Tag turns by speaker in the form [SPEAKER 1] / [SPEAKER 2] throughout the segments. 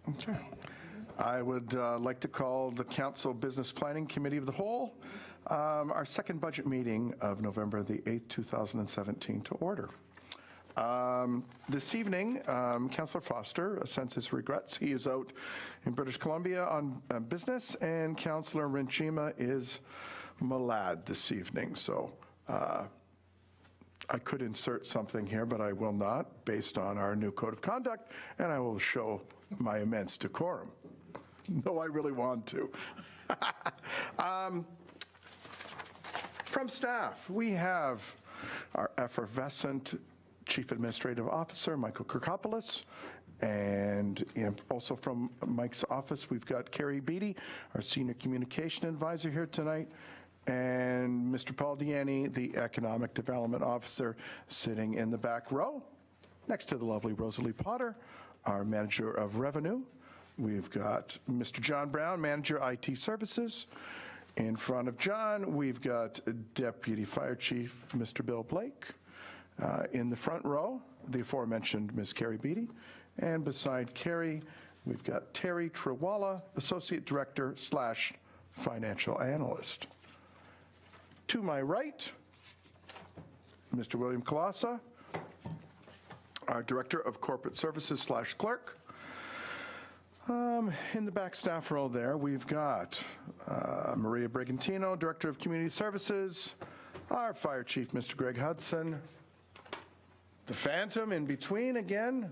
[SPEAKER 1] Okay. I would like to call the Council Business Planning Committee of the Whole, our second budget meeting of November the 8th, 2017 to order. This evening, Councillor Foster sends his regrets. He is out in British Columbia on business, and Councillor Rinchima is malad this evening. So I could insert something here, but I will not, based on our new code of conduct, and I will show my immense decorum. No, I really want to. From staff, we have our effervescent Chief Administrative Officer, Michael Kirkopoulos, and also from Mike's office, we've got Carrie Beattie, our Senior Communication Advisor here tonight, and Mr. Paul Deaney, the Economic Development Officer, sitting in the back row, next to the lovely Rosalie Potter, our Manager of Revenue. We've got Mr. John Brown, Manager IT Services. In front of John, we've got Deputy Fire Chief, Mr. Bill Blake. In the front row, the aforementioned Ms. Carrie Beattie. And beside Carrie, we've got Terry Trewalla, Associate Director / Financial Analyst. To my right, Mr. William Kalasa, our Director of Corporate Services / Clerk. In the back staff row there, we've got Maria Brigantino, Director of Community Services, our Fire Chief, Mr. Greg Hudson, the Phantom in between again,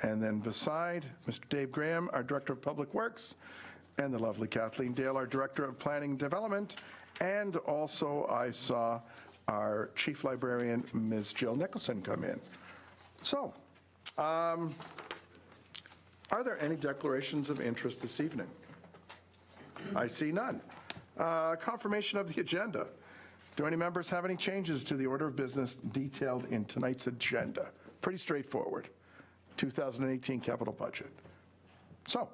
[SPEAKER 1] and then beside Mr. Dave Graham, our Director of Public Works, and the lovely Kathleen Dale, our Director of Planning and Development, and also I saw our Chief Librarian, Ms. Jill Nicholson, come in. So, are there any declarations of interest this evening? I see none. Confirmation of the agenda. Do any members have any changes to the order of business detailed in tonight's agenda? Pretty straightforward. 2018 capital budget. So,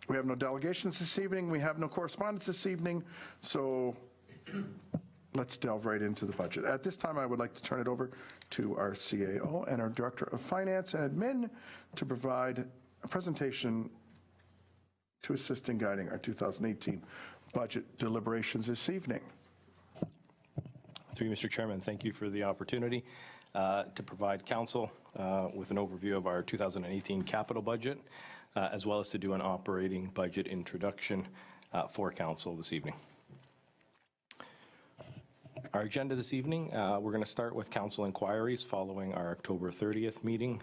[SPEAKER 1] we have no delegations this evening. We have no correspondence this evening. So let's delve right into the budget. At this time, I would like to turn it over to our CAO and our Director of Finance and Admin to provide a presentation to assist in guiding our 2018 budget deliberations this evening.
[SPEAKER 2] Through you, Mr. Chairman, thank you for the opportunity to provide Council with an overview of our 2018 capital budget, as well as to do an operating budget introduction for Council this evening. Our agenda this evening, we're going to start with Council inquiries following our October 30th meeting,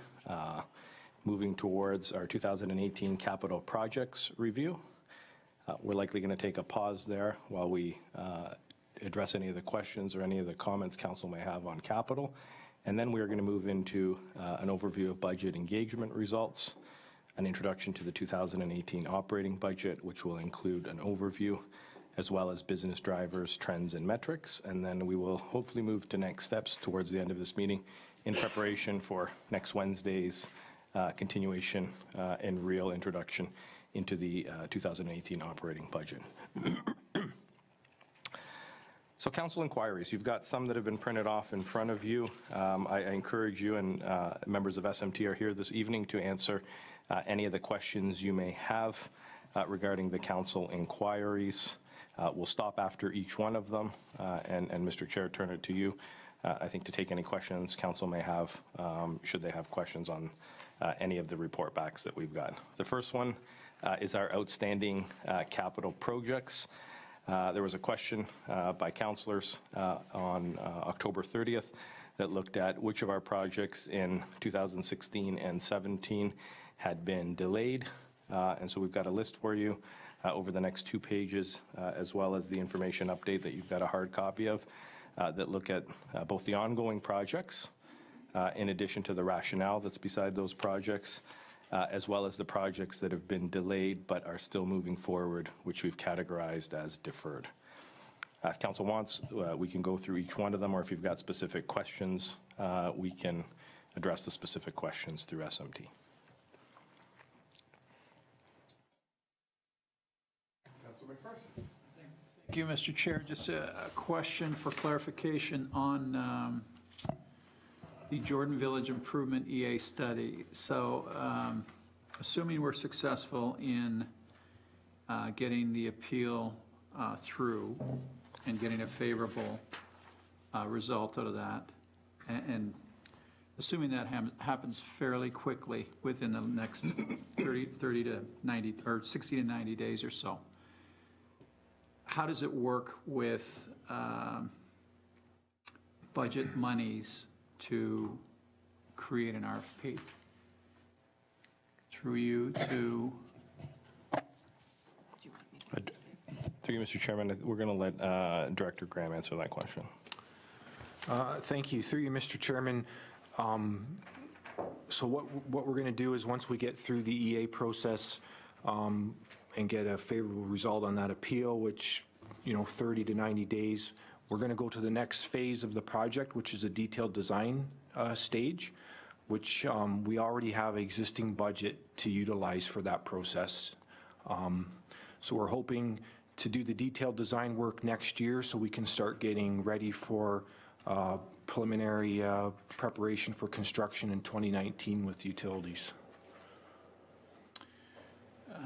[SPEAKER 2] moving towards our 2018 capital projects review. We're likely going to take a pause there while we address any of the questions or any of the comments Council may have on capital. And then we are going to move into an overview of budget engagement results, an introduction to the 2018 operating budget, which will include an overview, as well as business drivers, trends, and metrics. And then we will hopefully move to next steps towards the end of this meeting in preparation for next Wednesday's continuation and real introduction into the 2018 operating budget. So Council inquiries, you've got some that have been printed off in front of you. I encourage you, and members of SMT are here this evening to answer any of the questions you may have regarding the Council inquiries. We'll stop after each one of them, and Mr. Chair, turn it to you, I think, to take any questions Council may have, should they have questions on any of the report backs that we've got. The first one is our outstanding capital projects. There was a question by councillors on October 30th that looked at which of our projects in 2016 and 17 had been delayed. And so we've got a list for you over the next 2 pages, as well as the information update that you've got a hard copy of, that look at both the ongoing projects, in addition to the rationale that's beside those projects, as well as the projects that have been delayed but are still moving forward, which we've categorized as deferred. If Council wants, we can go through each one of them, or if you've got specific questions, we can address the specific questions through SMT.
[SPEAKER 1] Councilor McPherson.
[SPEAKER 3] Thank you, Mr. Chair. Just a question for clarification on the Jordan Village Improvement EA study. So assuming we're successful in getting the appeal through and getting a favorable result out of that, and assuming that happens fairly quickly within the next 30 to 90, or 60 to 90 days or so, how does it work with budget monies to create an RFP? Through you to,
[SPEAKER 2] Through you, Mr. Chairman, we're going to let Director Graham answer that question.
[SPEAKER 4] Thank you. Through you, Mr. Chairman. So what we're going to do is once we get through the EA process and get a favorable result on that appeal, which, 30 to 90 days, we're going to go to the next phase of the project, which is a detailed design stage, which we already have an existing budget to utilize for that process. So we're hoping to do the detailed design work next year so we can start getting ready for preliminary preparation for construction in 2019 with utilities.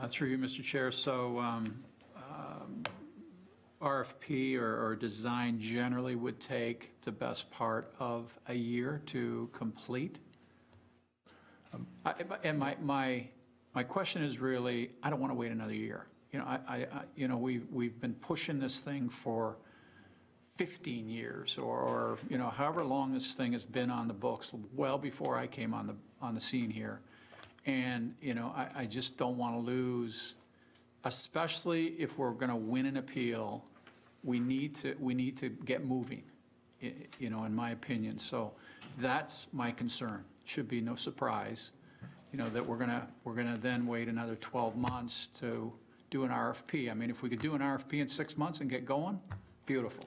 [SPEAKER 3] through you, Mr. Chair, so RFP or design generally would take the best part of a year to complete? And my question is really, I don't want to wait another year. We've been pushing this thing for 15 years or however long this thing has been on the books, well before I came on the scene here. And, I just don't want to lose, especially if we're going to win an appeal, we need to get moving, in my opinion. So that's my concern. Should be no surprise, that we're gonna then wait another 12 months to do an RFP. I mean, if we could do an RFP in 6 months and get going, beautiful.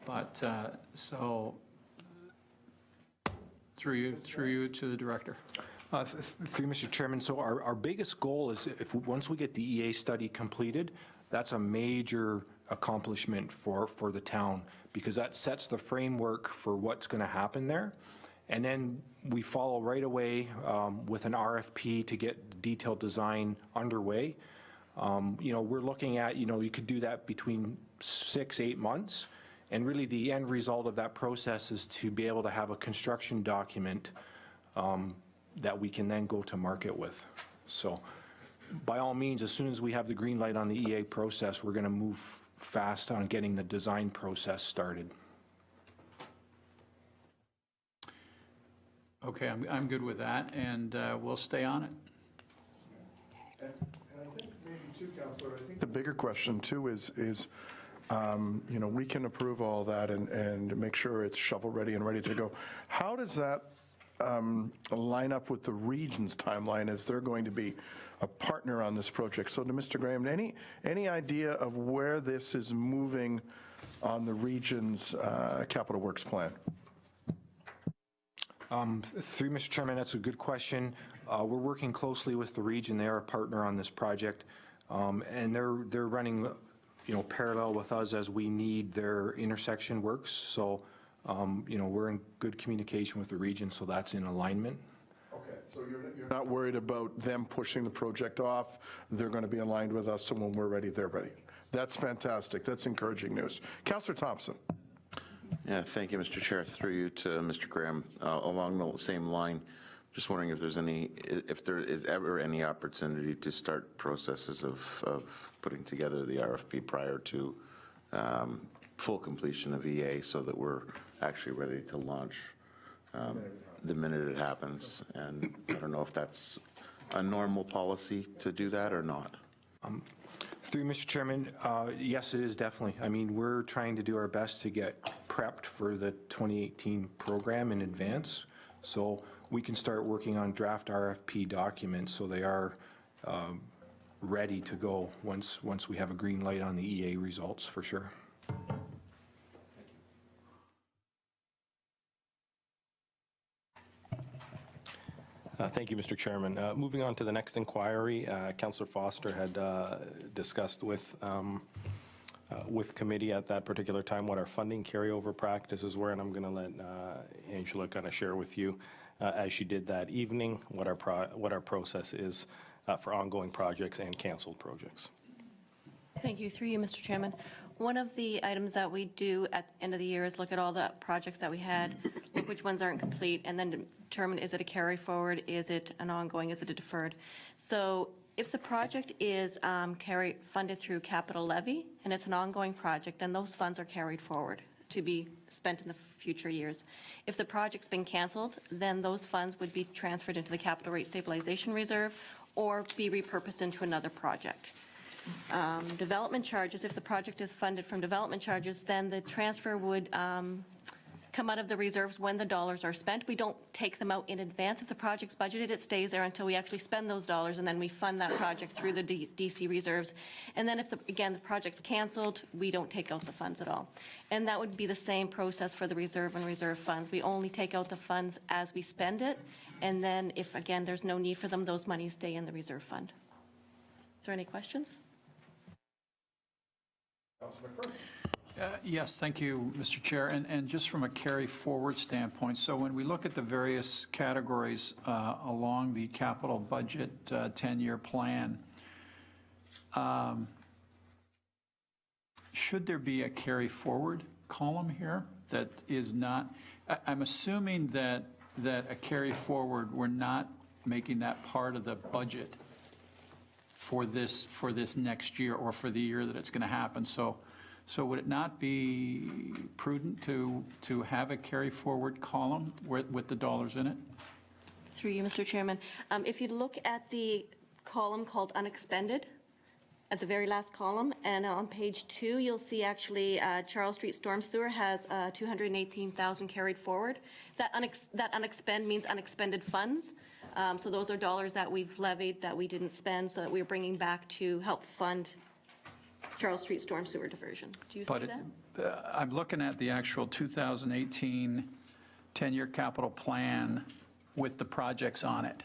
[SPEAKER 3] But, so, through you to the director.
[SPEAKER 4] Through Mr. Chairman, so our biggest goal is once we get the EA study completed, that's a major accomplishment for the town because that sets the framework for what's going to happen there. And then we follow right away with an RFP to get detailed design underway. We're looking at, you could do that between 6-8 months. And really the end result of that process is to be able to have a construction document that we can then go to market with. So by all means, as soon as we have the green light on the EA process, we're going to move fast on getting the design process started.
[SPEAKER 3] Okay, I'm good with that, and we'll stay on it.
[SPEAKER 1] And I think maybe too, Councillor, I think the bigger question too is we can approve all that and make sure it's shovel-ready and ready to go. How does that line up with the region's timeline as they're going to be a partner on this project? So to Mr. Graham, any idea of where this is moving on the region's capital works plan?
[SPEAKER 4] Through Mr. Chairman, that's a good question. We're working closely with the region. They are a partner on this project, and they're running, parallel with us as we need their intersection works. So, we're in good communication with the region, so that's in alignment.
[SPEAKER 1] Okay, so you're not worried about them pushing the project off. They're going to be aligned with us, so when we're ready, they're ready. That's fantastic. That's encouraging news. Councillor Thompson.
[SPEAKER 5] Yeah, thank you, Mr. Chair. Through you to Mr. Graham, along the same line, just wondering if there is ever any opportunity to start processes of putting together the RFP prior to full completion of EA so that we're actually ready to launch the minute it happens. And I don't know if that's a normal policy to do that or not.
[SPEAKER 4] Through Mr. Chairman, yes, it is definitely. I mean, we're trying to do our best to get prepped for the 2018 program in advance, so we can start working on draft RFP documents so they are ready to go once we have a green light on the EA results, for sure.
[SPEAKER 2] Thank you, Mr. Chairman. Moving on to the next inquiry, Councillor Foster had discussed with with committee at that particular time what our funding carryover practices were, and I'm going to let Angela kind of share with you, as she did that evening, what our process is for ongoing projects and canceled projects.
[SPEAKER 6] Thank you. Through you, Mr. Chairman. One of the items that we do at the end of the year is look at all the projects that we had, look which ones aren't complete, and then determine, is it a carry forward, is it an ongoing, is it a deferred? So if the project is funded through capital levy and it's an ongoing project, then those funds are carried forward to be spent in the future years. If the project's been canceled, then those funds would be transferred into the capital rate stabilization reserve or be repurposed into another project. Development charges, if the project is funded from development charges, then the transfer would come out of the reserves when the dollars are spent. We don't take them out in advance. If the project's budgeted, it stays there until we actually spend those dollars, and then we fund that project through the DC reserves. And then if, the project's canceled, we don't take out the funds at all. And that would be the same process for the reserve and reserve funds. We only take out the funds as we spend it, and then if, again, there's no need for them, those monies stay in the reserve fund. Is there any questions?
[SPEAKER 3] Yes, thank you, Mr. Chair. And just from a carry forward standpoint, so when we look at the various categories along the capital budget 10-year plan, should there be a carry forward column here that is not, I'm assuming that a carry forward, we're not making that part of the budget for this next year or for the year that it's going to happen. So would it not be prudent to have a carry forward column with the dollars in it?
[SPEAKER 6] Through you, Mr. Chairman. If you look at the column called unexpended, at the very last column, and on page 2, you'll see actually Charles Street Storm Sewer has 218,000 carried forward. That unexpend means unexpended funds. So those are dollars that we've levied that we didn't spend, so that we're bringing back to help fund Charles Street Storm Sewer diversion. Do you see that?
[SPEAKER 3] I'm looking at the actual 2018 10-year capital plan with the projects on it.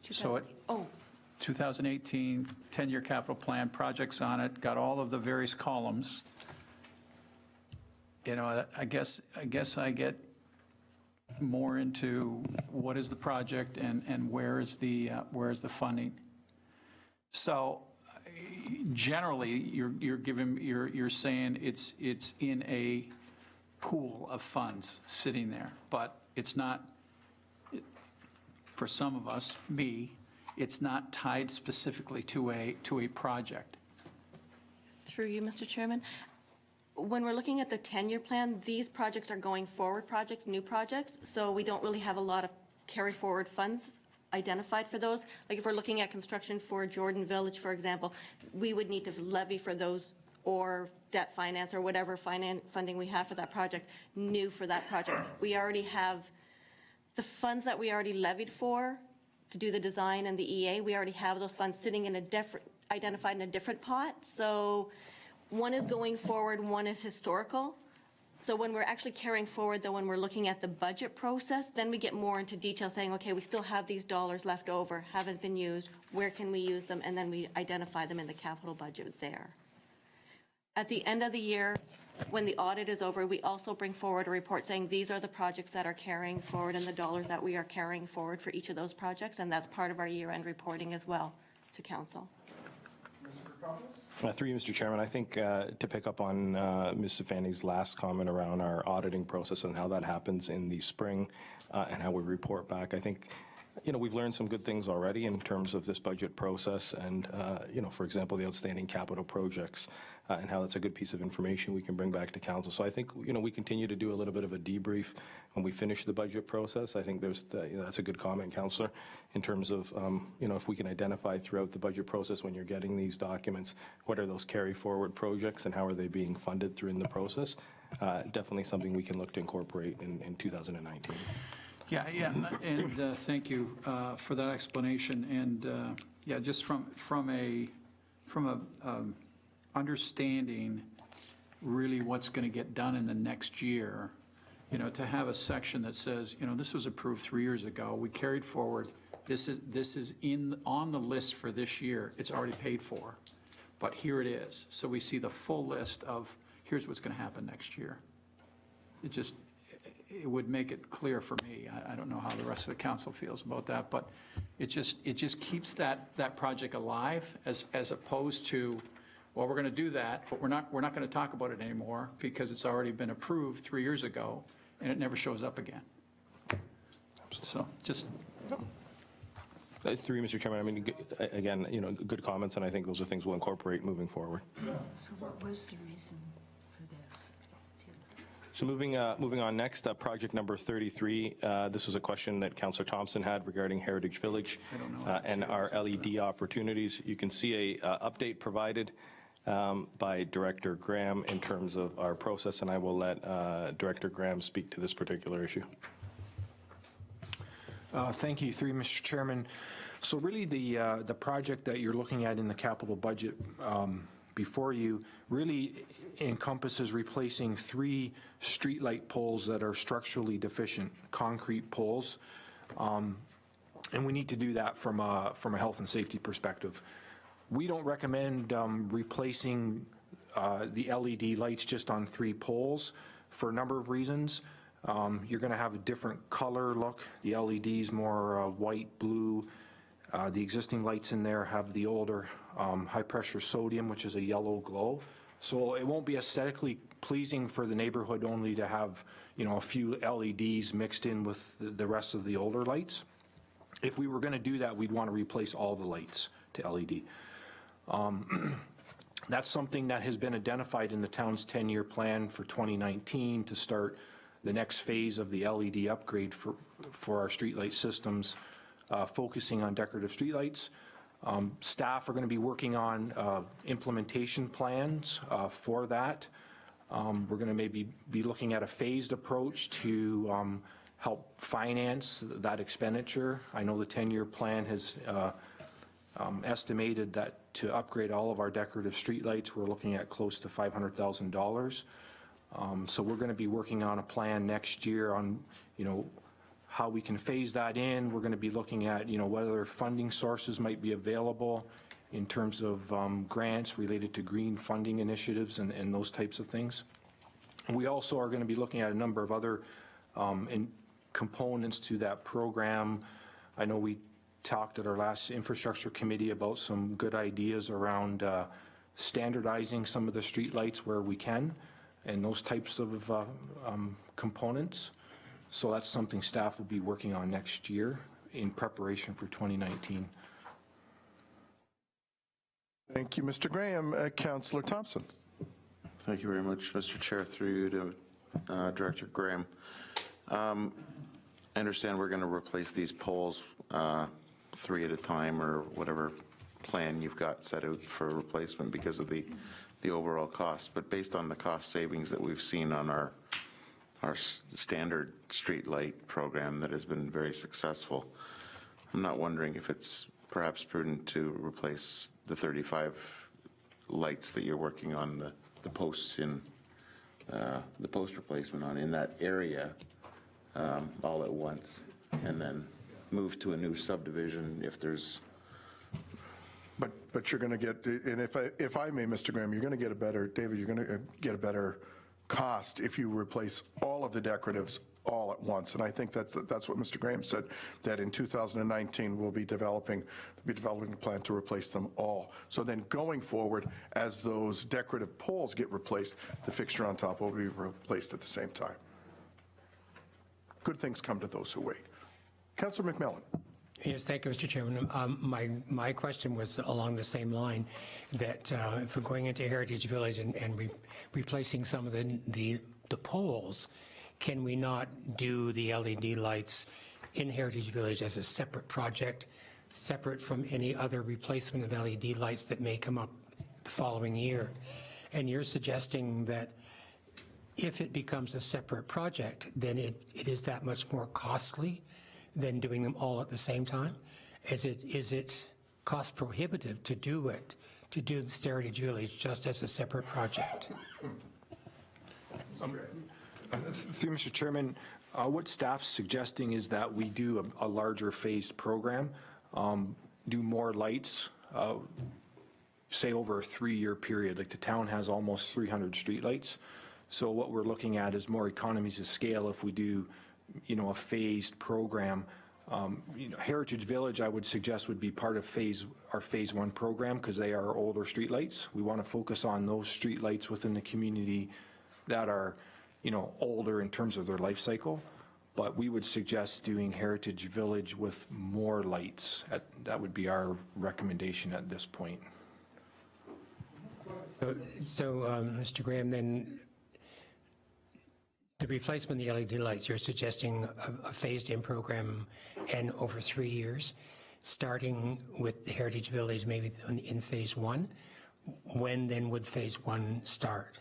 [SPEAKER 3] So it, 2018 10-year capital plan, projects on it, got all of the various columns. You know, I guess I get more into what is the project and where is the funding. So generally, you're saying it's in a pool of funds sitting there, but it's not, for some of us, it's not tied specifically to a project.
[SPEAKER 6] Through you, Mr. Chairman. When we're looking at the 10-year plan, these projects are going forward projects, new projects, so we don't really have a lot of carry forward funds identified for those. Like if we're looking at construction for Jordan Village, for example, we would need to levy for those or debt finance or whatever funding we have for that project, new for that project. We already have the funds that we already levied for to do the design and the EA, we already have those funds sitting in a different, identified in a different pot. So one is going forward, one is historical. So when we're actually carrying forward, though, when we're looking at the budget process, then we get more into detail saying, okay, we still have these dollars left over, haven't been used, where can we use them? And then we identify them in the capital budget there. At the end of the year, when the audit is over, we also bring forward a report saying these are the projects that are carrying forward and the dollars that we are carrying forward for each of those projects, and that's part of our year-end reporting as well to council.
[SPEAKER 2] Through you, Mr. Chairman, I think to pick up on Ms. Stefani's last comment around our auditing process and how that happens in the spring and how we report back, I think, we've learned some good things already in terms of this budget process and, for example, the outstanding capital projects and how that's a good piece of information we can bring back to council. So I think, we continue to do a little bit of a debrief when we finish the budget process. I think that's a good comment, Councillor, in terms of, if we can identify throughout the budget process when you're getting these documents, what are those carry forward projects and how are they being funded through in the process? Definitely something we can look to incorporate in 2019.
[SPEAKER 3] Yeah, and thank you for that explanation. And just from a understanding really what's going to get done in the next year, to have a section that says, this was approved 3 years ago, we carried forward, this is on the list for this year, it's already paid for, but here it is. So we see the full list of, here's what's going to happen next year. It would make it clear for me. I don't know how the rest of the council feels about that, but it just keeps that project alive as opposed to, well, we're going to do that, but we're not going to talk about it anymore because it's already been approved 3 years ago and it never shows up again. So just,
[SPEAKER 2] Through you, Mr. Chairman, I mean, again, good comments, and I think those are things we'll incorporate moving forward.
[SPEAKER 7] So what was the reason for this?
[SPEAKER 2] So moving on next, project number 33. This was a question that Councillor Thompson had regarding Heritage Village and our LED opportunities. You can see a update provided by Director Graham in terms of our process, and I will let Director Graham speak to this particular issue.
[SPEAKER 4] Thank you, through you, Mr. Chairman. So really the project that you're looking at in the capital budget before you really encompasses replacing 3 streetlight poles that are structurally deficient, concrete poles. And we need to do that from a health and safety perspective. We don't recommend replacing the LED lights just on 3 poles for a number of reasons. You're going to have a different color look. The LED's more white, blue. The existing lights in there have the older high-pressure sodium, which is a yellow glow. So it won't be aesthetically pleasing for the neighborhood only to have, a few LEDs mixed in with the rest of the older lights. If we were going to do that, we'd want to replace all the lights to LED. That's something that has been identified in the town's 10-year plan for 2019 to start the next phase of the LED upgrade for our streetlight systems, focusing on decorative streetlights. Staff are going to be working on implementation plans for that. We're going to maybe be looking at a phased approach to help finance that expenditure. I know the 10-year plan has estimated that to upgrade all of our decorative streetlights, we're looking at close to $500,000. So we're going to be working on a plan next year on, how we can phase that in. We're going to be looking at, whether funding sources might be available in terms of grants related to green funding initiatives and those types of things. And we also are going to be looking at a number of other components to that program. I know we talked at our last infrastructure committee about some good ideas around standardizing some of the streetlights where we can, and those types of components. So that's something staff will be working on next year in preparation for 2019.
[SPEAKER 1] Thank you, Mr. Graham. Councillor Thompson.
[SPEAKER 5] Thank you very much, Mr. Chair, through you to Director Graham. I understand we're going to replace these poles 3 at a time, or whatever plan you've got set out for replacement because of the overall cost. But based on the cost savings that we've seen on our standard street light program that has been very successful, I'm not wondering if it's perhaps prudent to replace the 35 lights that you're working on, the posts in the post replacement on in that area all at once, and then move to a new subdivision if there's.
[SPEAKER 1] But you're going to get, and if I may, Mr. Graham, you're going to get a better, David, you're going to get a better cost if you replace all of the decoratives all at once. And I think that's what Mr. Graham said, that in 2019 we'll be developing a plan to replace them all. So then going forward, as those decorative poles get replaced, the fixture on top will be replaced at the same time. Good things come to those who wait. Councillor McMillan.
[SPEAKER 8] Yes, thank you, Mr. Chairman. My question was along the same line, that if we're going into Heritage Village and replacing some of the poles, can we not do the LED lights in Heritage Village as a separate project, separate from any other replacement of LED lights that may come up the following year? And you're suggesting that if it becomes a separate project, then it is that much more costly than doing them all at the same time? Is it cost prohibitive to do the Heritage Village just as a separate project?
[SPEAKER 4] Through Mr. Chairman, what staff's suggesting is that we do a larger phased program, do more lights say over a 3-year period. Like the town has almost 300 streetlights. So what we're looking at is more economies of scale if we do, a phased program. Heritage Village, I would suggest, would be part of our phase 1 program because they are older streetlights. We want to focus on those streetlights within the community that are, older in terms of their life cycle. But we would suggest doing Heritage Village with more lights. That would be our recommendation at this point.
[SPEAKER 8] So, Mr. Graham, then the replacement of the LED lights, you're suggesting a phased-in program and over 3 years, starting with the Heritage Village maybe in phase 1. When then would phase 1 start?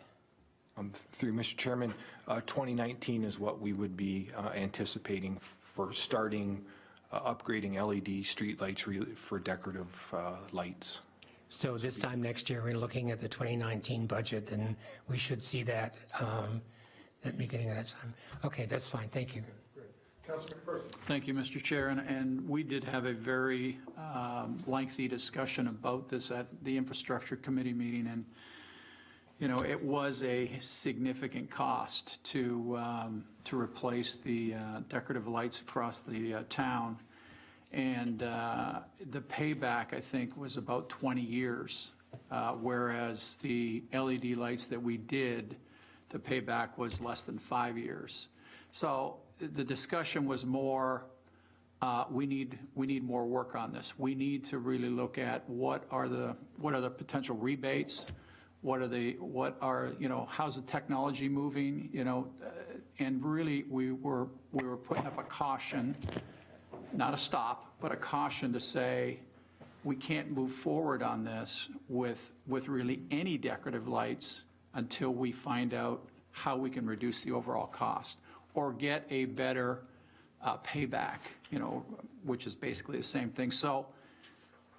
[SPEAKER 4] Through Mr. Chairman, 2019 is what we would be anticipating for starting upgrading LED streetlights for decorative lights.
[SPEAKER 8] So this time next year, we're looking at the 2019 budget, and we should see that at the beginning of that time. Okay, that's fine. Thank you.
[SPEAKER 1] Councilor McPherson.
[SPEAKER 3] Thank you, Mr. Chair, and we did have a very lengthy discussion about this at the Infrastructure Committee meeting, and it was a significant cost to replace the decorative lights across the town. And the payback, I think, was about 20 years, whereas the LED lights that we did, the payback was less than 5 years. So the discussion was more, we need more work on this. We need to really look at what are the potential rebates, how's the technology moving, and really we were putting up a caution, not a stop, but a caution to say we can't move forward on this with really any decorative lights until we find out how we can reduce the overall cost or get a better payback, which is basically the same thing. So,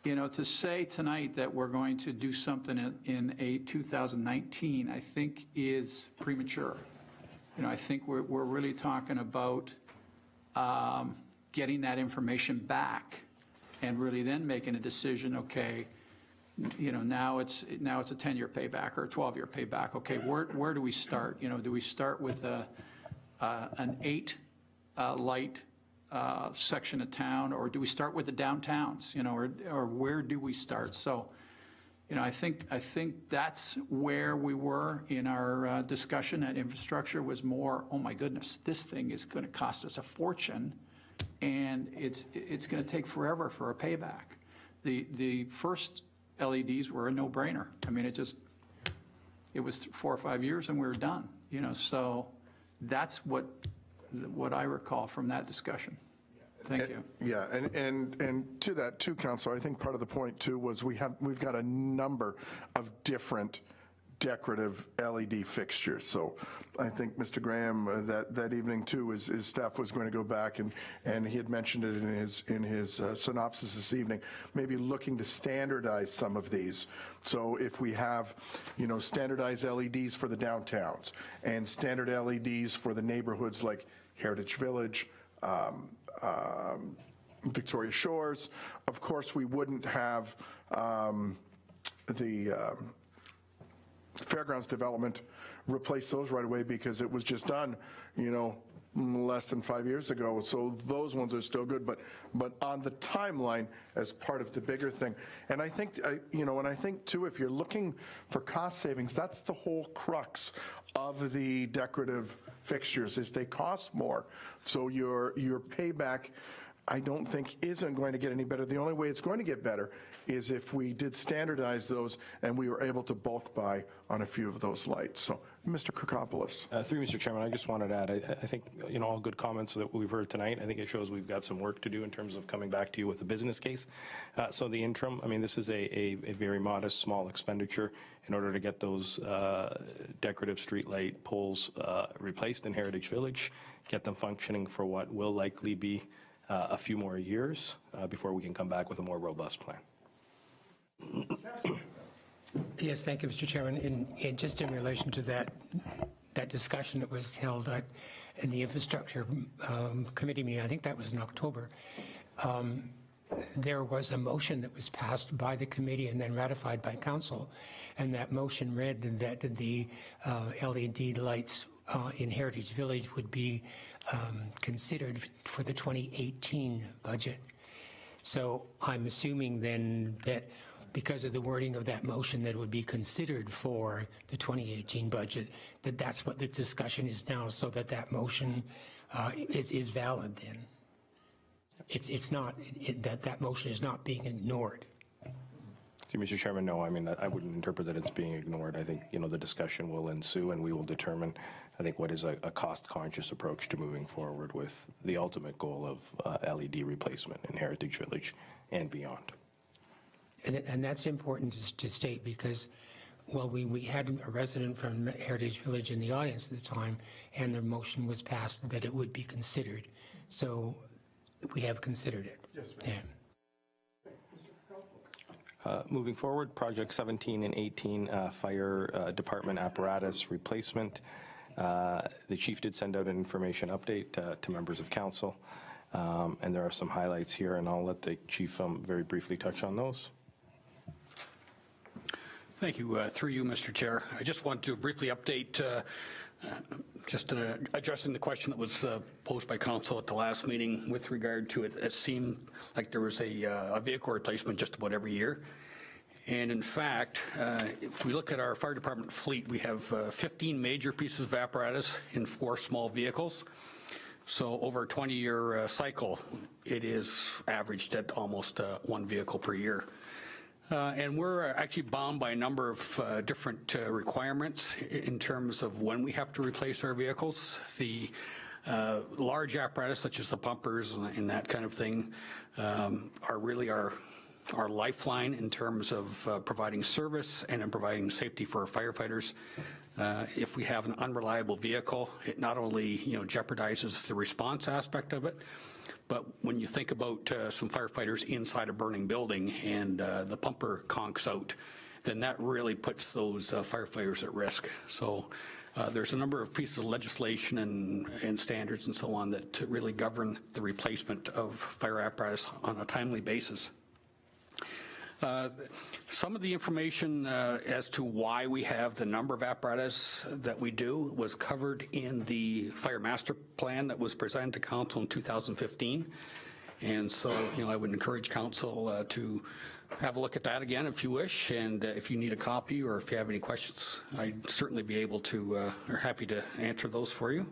[SPEAKER 3] to say tonight that we're going to do something in a 2019, I think is premature. I think we're really talking about getting that information back and really then making a decision, okay, now it's a 10-year payback or a 12-year payback. Okay, where do we start? Do we start with an 8 light section of town, or do we start with the downtowns, or where do we start? So, I think that's where we were in our discussion at infrastructure was more, oh my goodness, this thing is going to cost us a fortune, and it's going to take forever for a payback. The first LEDs were a no-brainer. I mean, it was 4 or 5 years and we were done, so that's what I recall from that discussion. Thank you.
[SPEAKER 1] Yeah, and to that too, Councilor, I think part of the point too was we've got a number of different decorative LED fixtures. So I think Mr. Graham that evening too, his staff was going to go back and he had mentioned it in his synopsis this evening, maybe looking to standardize some of these. So if we have, standardized LEDs for the downtowns and standard LEDs for the neighborhoods like Heritage Village, Victoria Shores, of course we wouldn't have the Fairgrounds development replace those right away because it was just done, less than 5 years ago. So those ones are still good, but on the timeline as part of the bigger thing. And I think, and I think too, if you're looking for cost savings, that's the whole crux of the decorative fixtures is they cost more. So your payback, I don't think isn't going to get any better. The only way it's going to get better is if we did standardize those and we were able to bulk buy on a few of those lights. So, Mr. Kokopoulos.
[SPEAKER 2] Through Mr. Chairman, I just wanted to add, I think, all good comments that we've heard tonight. I think it shows we've got some work to do in terms of coming back to you with a business case. So the interim, this is a very modest, small expenditure in order to get those decorative streetlight poles replaced in Heritage Village, get them functioning for what will likely be a few more years before we can come back with a more robust plan.
[SPEAKER 8] Yes, thank you, Mr. Chairman. And just in relation to that discussion that was held in the infrastructure committee meeting, I think that was in October. there was a motion that was passed by the committee and then ratified by council, and that motion read that the LED lights in Heritage Village would be considered for the 2018 budget. So I'm assuming then that because of the wording of that motion that would be considered for the 2018 budget, that's what the discussion is now, so that motion is valid then. It's not, that motion is not being ignored.
[SPEAKER 2] Mr. Chairman, no, I mean, I wouldn't interpret that it's being ignored. I think, the discussion will ensue and we will determine, I think, what is a cost-conscious approach to moving forward with the ultimate goal of LED replacement in Heritage Village and beyond.
[SPEAKER 8] And that's important to state because, well, we had a resident from Heritage Village in the audience at the time, and the motion was passed that it would be considered. So we have considered it. Yes, ma'am.
[SPEAKER 2] Moving forward, Project 17 and 18, Fire Department apparatus replacement. The chief did send out an information update to members of council, and there are some highlights here, and I'll let the chief very briefly touch on those.
[SPEAKER 9] Thank you. Through you, Mr. Chair. I just want to briefly update, addressing the question that was posed by council at the last meeting with regard to it. It seemed like there was a vehicle replacement just about every year. And in fact, if we look at our fire department fleet, we have 15 major pieces of apparatus in 4 small vehicles. So over a 20-year cycle, it is averaged at almost 1 vehicle per year. And we're actually bound by a number of different requirements in terms of when we have to replace our vehicles. The large apparatus, such as the pumpers and that kind of thing, are really our lifeline in terms of providing service and in providing safety for our firefighters. If we have an unreliable vehicle, it not only jeopardizes the response aspect of it, but when you think about some firefighters inside a burning building and the pumper conks out, then that really puts those firefighters at risk. So there's a number of pieces of legislation and standards and so on that really govern the replacement of fire apparatus on a timely basis. Some of the information as to why we have the number of apparatus that we do was covered in the fire master plan that was presented to council in 2015. And so, I would encourage council to have a look at that again if you wish, and if you need a copy or if you have any questions, I'd certainly be able to, or happy to answer those for you.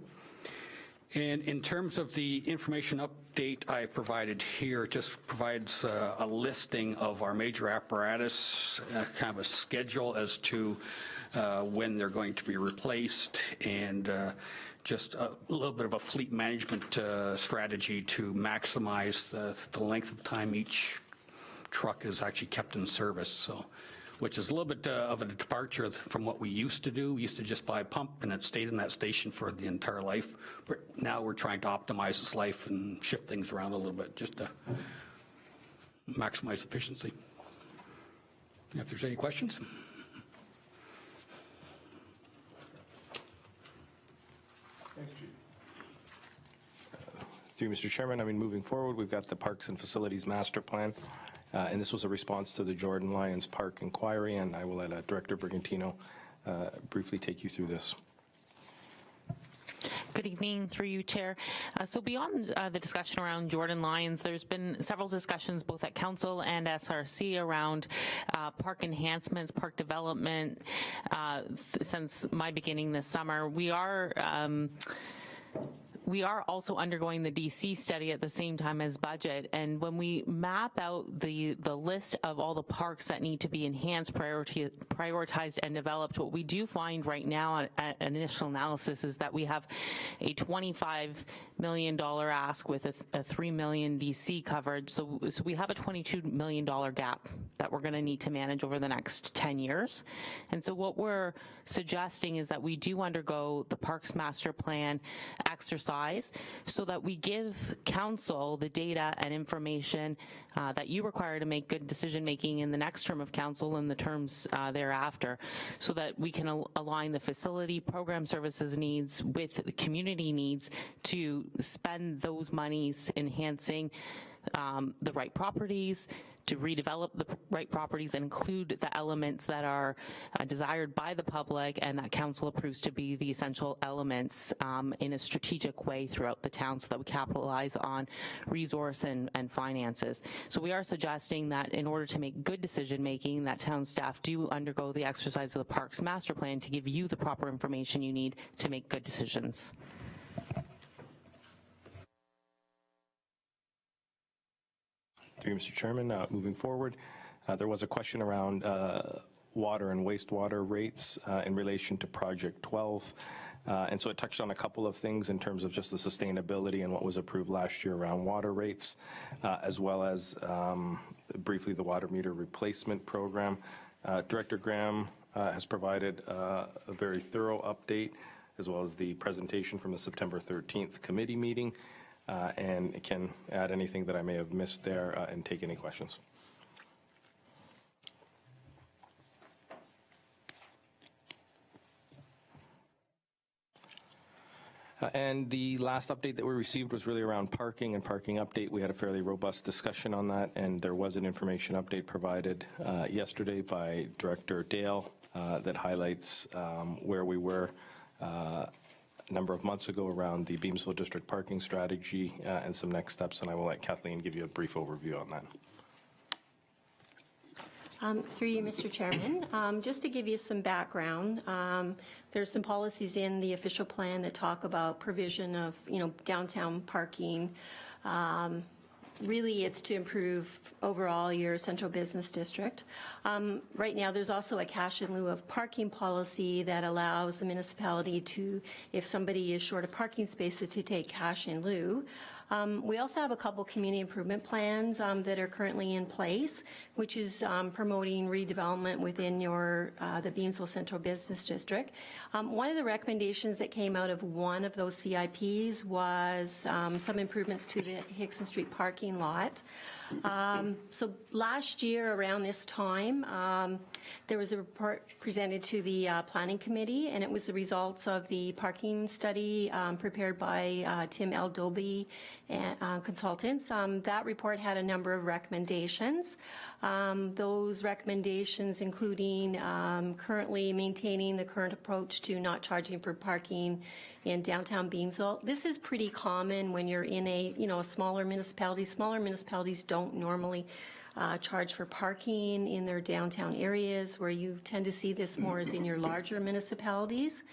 [SPEAKER 9] And in terms of the information update I provided here, it just provides a listing of our major apparatus, kind of a schedule as to when they're going to be replaced, and just a little bit of a fleet management strategy to maximize the length of time each truck is actually kept in service. So, which is a little bit of a departure from what we used to do. We used to just buy a pump and it stayed in that station for the entire life. But now we're trying to optimize its life and shift things around a little bit just to maximize efficiency. If there's any questions.
[SPEAKER 1] Thanks, Chief.
[SPEAKER 2] Through you, Mr. Chairman, moving forward, we've got the Parks and Facilities Master Plan. And this was a response to the Jordan Lyons Park inquiry, and I will let Director Brigantino briefly take you through this.
[SPEAKER 10] Good evening, through you, Chair. So beyond the discussion around Jordan Lyons, there's been several discussions both at Council and SRC around park enhancements, park development. Since my beginning this summer, we are also undergoing the DC study at the same time as budget, and when we map out the list of all the parks that need to be enhanced, prioritized, and developed, what we do find right now at initial analysis is that we have a $25 million ask with a $3 million DC coverage, so we have a $22 million gap that we're going to need to manage over the next 10 years. And so what we're suggesting is that we do undergo the Parks Master Plan exercise so that we give council the data and information that you require to make good decision making in the next term of council and the terms thereafter, so that we can align the facility program services needs with the community needs to spend those monies enhancing the right properties, to redevelop the right properties and include the elements that are desired by the public and that council approves to be the essential elements in a strategic way throughout the town so that we capitalize on resource and finances. So we are suggesting that in order to make good decision making, that town staff do undergo the exercise of the Parks Master Plan to give you the proper information you need to make good decisions.
[SPEAKER 2] Through you, Mr. Chairman, moving forward, there was a question around water and wastewater rates in relation to Project 12. And so it touched on a couple of things in terms of just the sustainability and what was approved last year around water rates, as well as briefly the water meter replacement program. Director Graham has provided a very thorough update, as well as the presentation from the September 13th committee meeting. And can add anything that I may have missed there and take any questions. And the last update that we received was really around parking and parking update. We had a fairly robust discussion on that, and there was an information update provided yesterday by Director Dale that highlights where we were a number of months ago around the Beamsville District parking strategy and some next steps, and I will let Kathleen give you a brief overview on that.
[SPEAKER 11] Through you, Mr. Chairman. Just to give you some background, there's some policies in the official plan that talk about provision of, downtown parking. Really, it's to improve overall your central business district. Right now, there's also a cash in lieu of parking policy that allows the municipality to, if somebody is short of parking spaces, to take cash in lieu. We also have a couple community improvement plans that are currently in place, which is promoting redevelopment within the Beamsville Central Business District. One of the recommendations that came out of one of those CIPs was some improvements to the Hickson Street parking lot. So last year around this time, there was a report presented to the Planning Committee, and it was the results of the parking study prepared by Tim Eldoby and consultants. That report had a number of recommendations. Those recommendations including currently maintaining the current approach to not charging for parking in downtown Beamsville. This is pretty common when you're in a smaller municipality. Smaller municipalities don't normally charge for parking in their downtown areas. Where you tend to see this more is in your larger municipalities.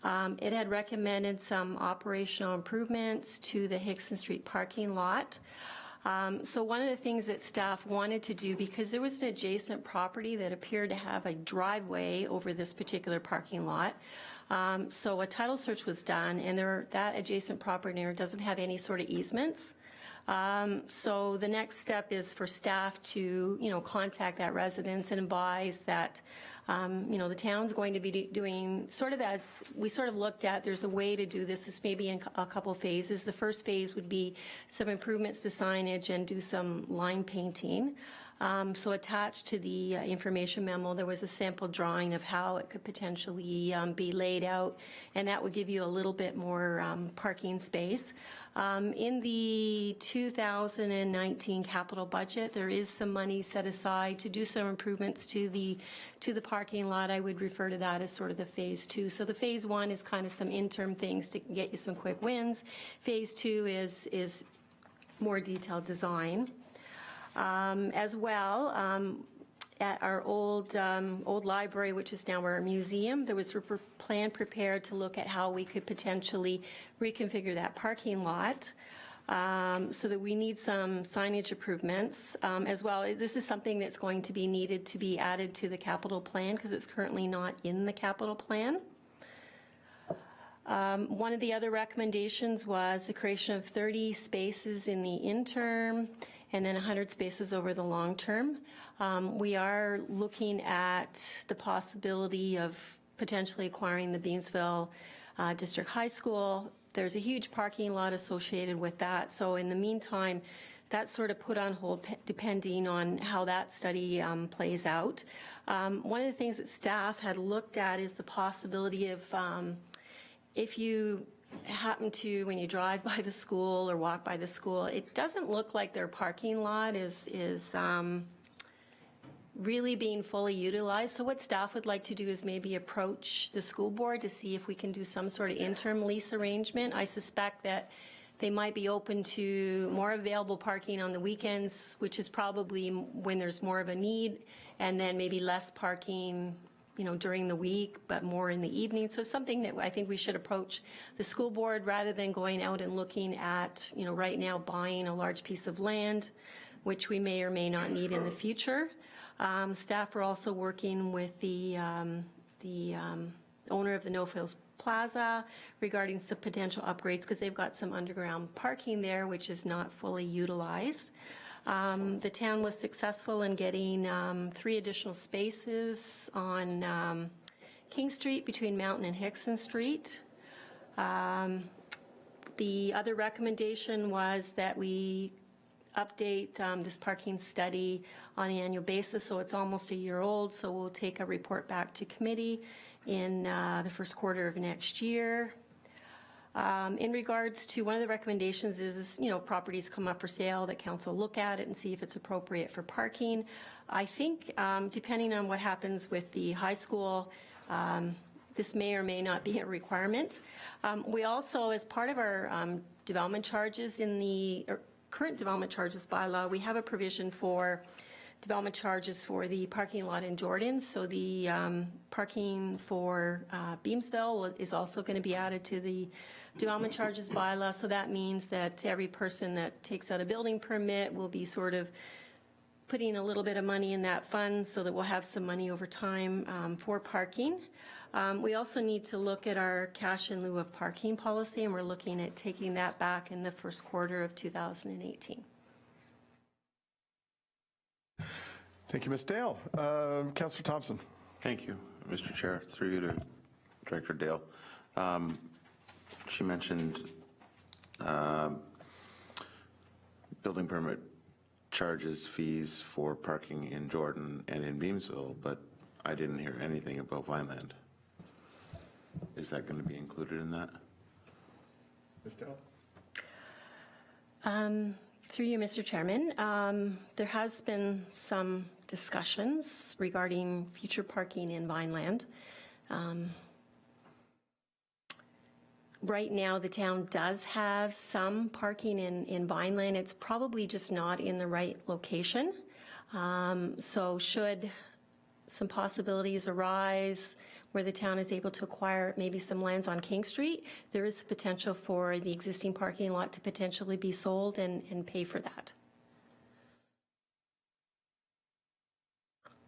[SPEAKER 11] It had recommended some operational improvements to the Hickson Street parking lot. So one of the things that staff wanted to do, because there was an adjacent property that appeared to have a driveway over this particular parking lot, so a title search was done, and that adjacent property owner doesn't have any sort of easements. So the next step is for staff to, contact that residence and advise that, the town's going to be doing sort of as we sort of looked at. There's a way to do this. This may be in a couple phases. The first phase would be some improvements to signage and do some line painting. So attached to the information memo, there was a sample drawing of how it could potentially be laid out, and that would give you a little bit more parking space. In the 2019 capital budget, there is some money set aside to do some improvements to the parking lot. I would refer to that as sort of the phase 2. So the phase 1 is kind of some interim things to get you some quick wins. Phase 2 is more detailed design. As well, at our old library, which is now our museum, there was a plan prepared to look at how we could potentially reconfigure that parking lot. So that we need some signage improvements as well. This is something that's going to be needed to be added to the capital plan because it's currently not in the capital plan. One of the other recommendations was the creation of 30 spaces in the interim and then 100 spaces over the long term. We are looking at the possibility of potentially acquiring the Beamsville District High School. There's a huge parking lot associated with that. So in the meantime, that's sort of put on hold depending on how that study plays out. One of the things that staff had looked at is the possibility of if you happen to, when you drive by the school or walk by the school, it doesn't look like their parking lot is really being fully utilized. So what staff would like to do is maybe approach the school board to see if we can do some sort of interim lease arrangement. I suspect that they might be open to more available parking on the weekends, which is probably when there's more of a need, and then maybe less parking, during the week, but more in the evening. So it's something that I think we should approach the school board rather than going out and looking at, right now buying a large piece of land, which we may or may not need in the future. Staff are also working with the owner of the No Frills Plaza regarding some potential upgrades because they've got some underground parking there, which is not fully utilized. The town was successful in getting 3 additional spaces on King Street between Mountain and Hickson Street. The other recommendation was that we update this parking study on an annual basis, so it's almost a year old, so we'll take a report back to committee in the first quarter of next year. In regards to one of the recommendations is, properties come up for sale, that council look at it and see if it's appropriate for parking. I think depending on what happens with the high school, this may or may not be a requirement. We also, as part of our development charges in the current development charges bylaw, we have a provision for development charges for the parking lot in Jordan. So the parking for Beamsville is also going to be added to the development charges bylaw. So that means that every person that takes out a building permit will be sort of putting a little bit of money in that fund so that we'll have some money over time for parking. We also need to look at our cash in lieu of parking policy, and we're looking at taking that back in the first quarter of 2018.
[SPEAKER 1] Thank you, Ms. Dale. Councillor Thompson.
[SPEAKER 5] Thank you, Mr. Chair. Through you to Director Dale. She mentioned building permit charges, fees for parking in Jordan and in Beamsville, but I didn't hear anything about Vineland. Is that going to be included in that?
[SPEAKER 1] Ms. Dale.
[SPEAKER 11] Through you, Mr. Chairman, there has been some discussions regarding future parking in Vineland. Right now, the town does have some parking in Vineland. It's probably just not in the right location. So should some possibilities arise where the town is able to acquire maybe some lands on King Street, there is potential for the existing parking lot to potentially be sold and pay for that.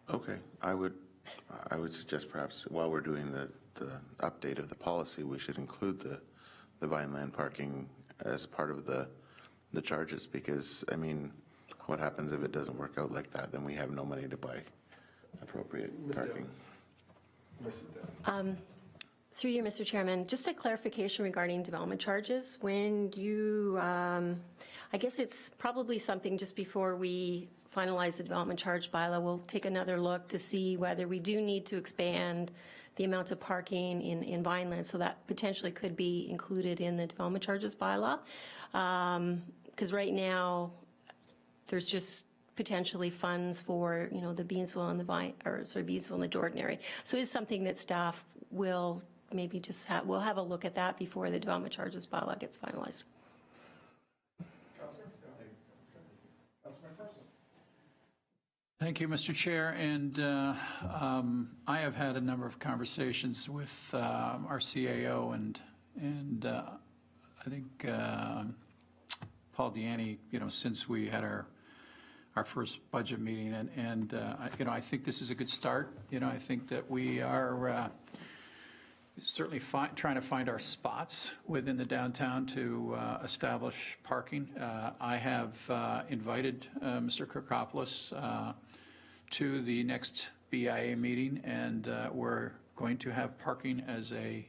[SPEAKER 5] Okay, I would suggest perhaps while we're doing the update of the policy, we should include the Vineland parking as part of the charges, because, I mean, what happens if it doesn't work out like that? Then we have no money to buy appropriate parking.
[SPEAKER 11] Through you, Mr. Chairman, just a clarification regarding development charges. When you, I guess it's probably something just before we finalize the development charge bylaw, we'll take another look to see whether we do need to expand the amount of parking in Vineland, so that potentially could be included in the development charges bylaw. Because right now, there's just potentially funds for, the Beamsville and Beamsville and the Jordan area. So it's something that staff will maybe just we'll have a look at that before the development charges bylaw gets finalized.
[SPEAKER 3] Thank you, Mr. Chair. And I have had a number of conversations with our CAO and I think Paul Deaney, since we had our first budget meeting, and I think this is a good start. I think that we are certainly trying to find our spots within the downtown to establish parking. I have invited Mr. Kirkopoulos to the next BIA meeting, and we're going to have parking as a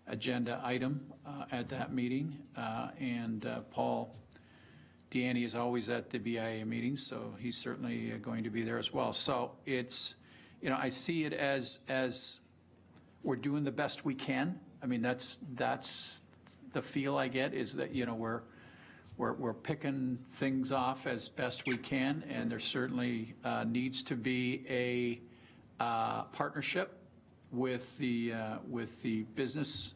[SPEAKER 3] agenda item at that meeting, and Paul Deaney is always at the BIA meetings, so he's certainly going to be there as well. So it's, I see it as we're doing the best we can. I mean, that's the feel I get is that, you know, we're picking things off as best we can, and there certainly needs to be a partnership with the business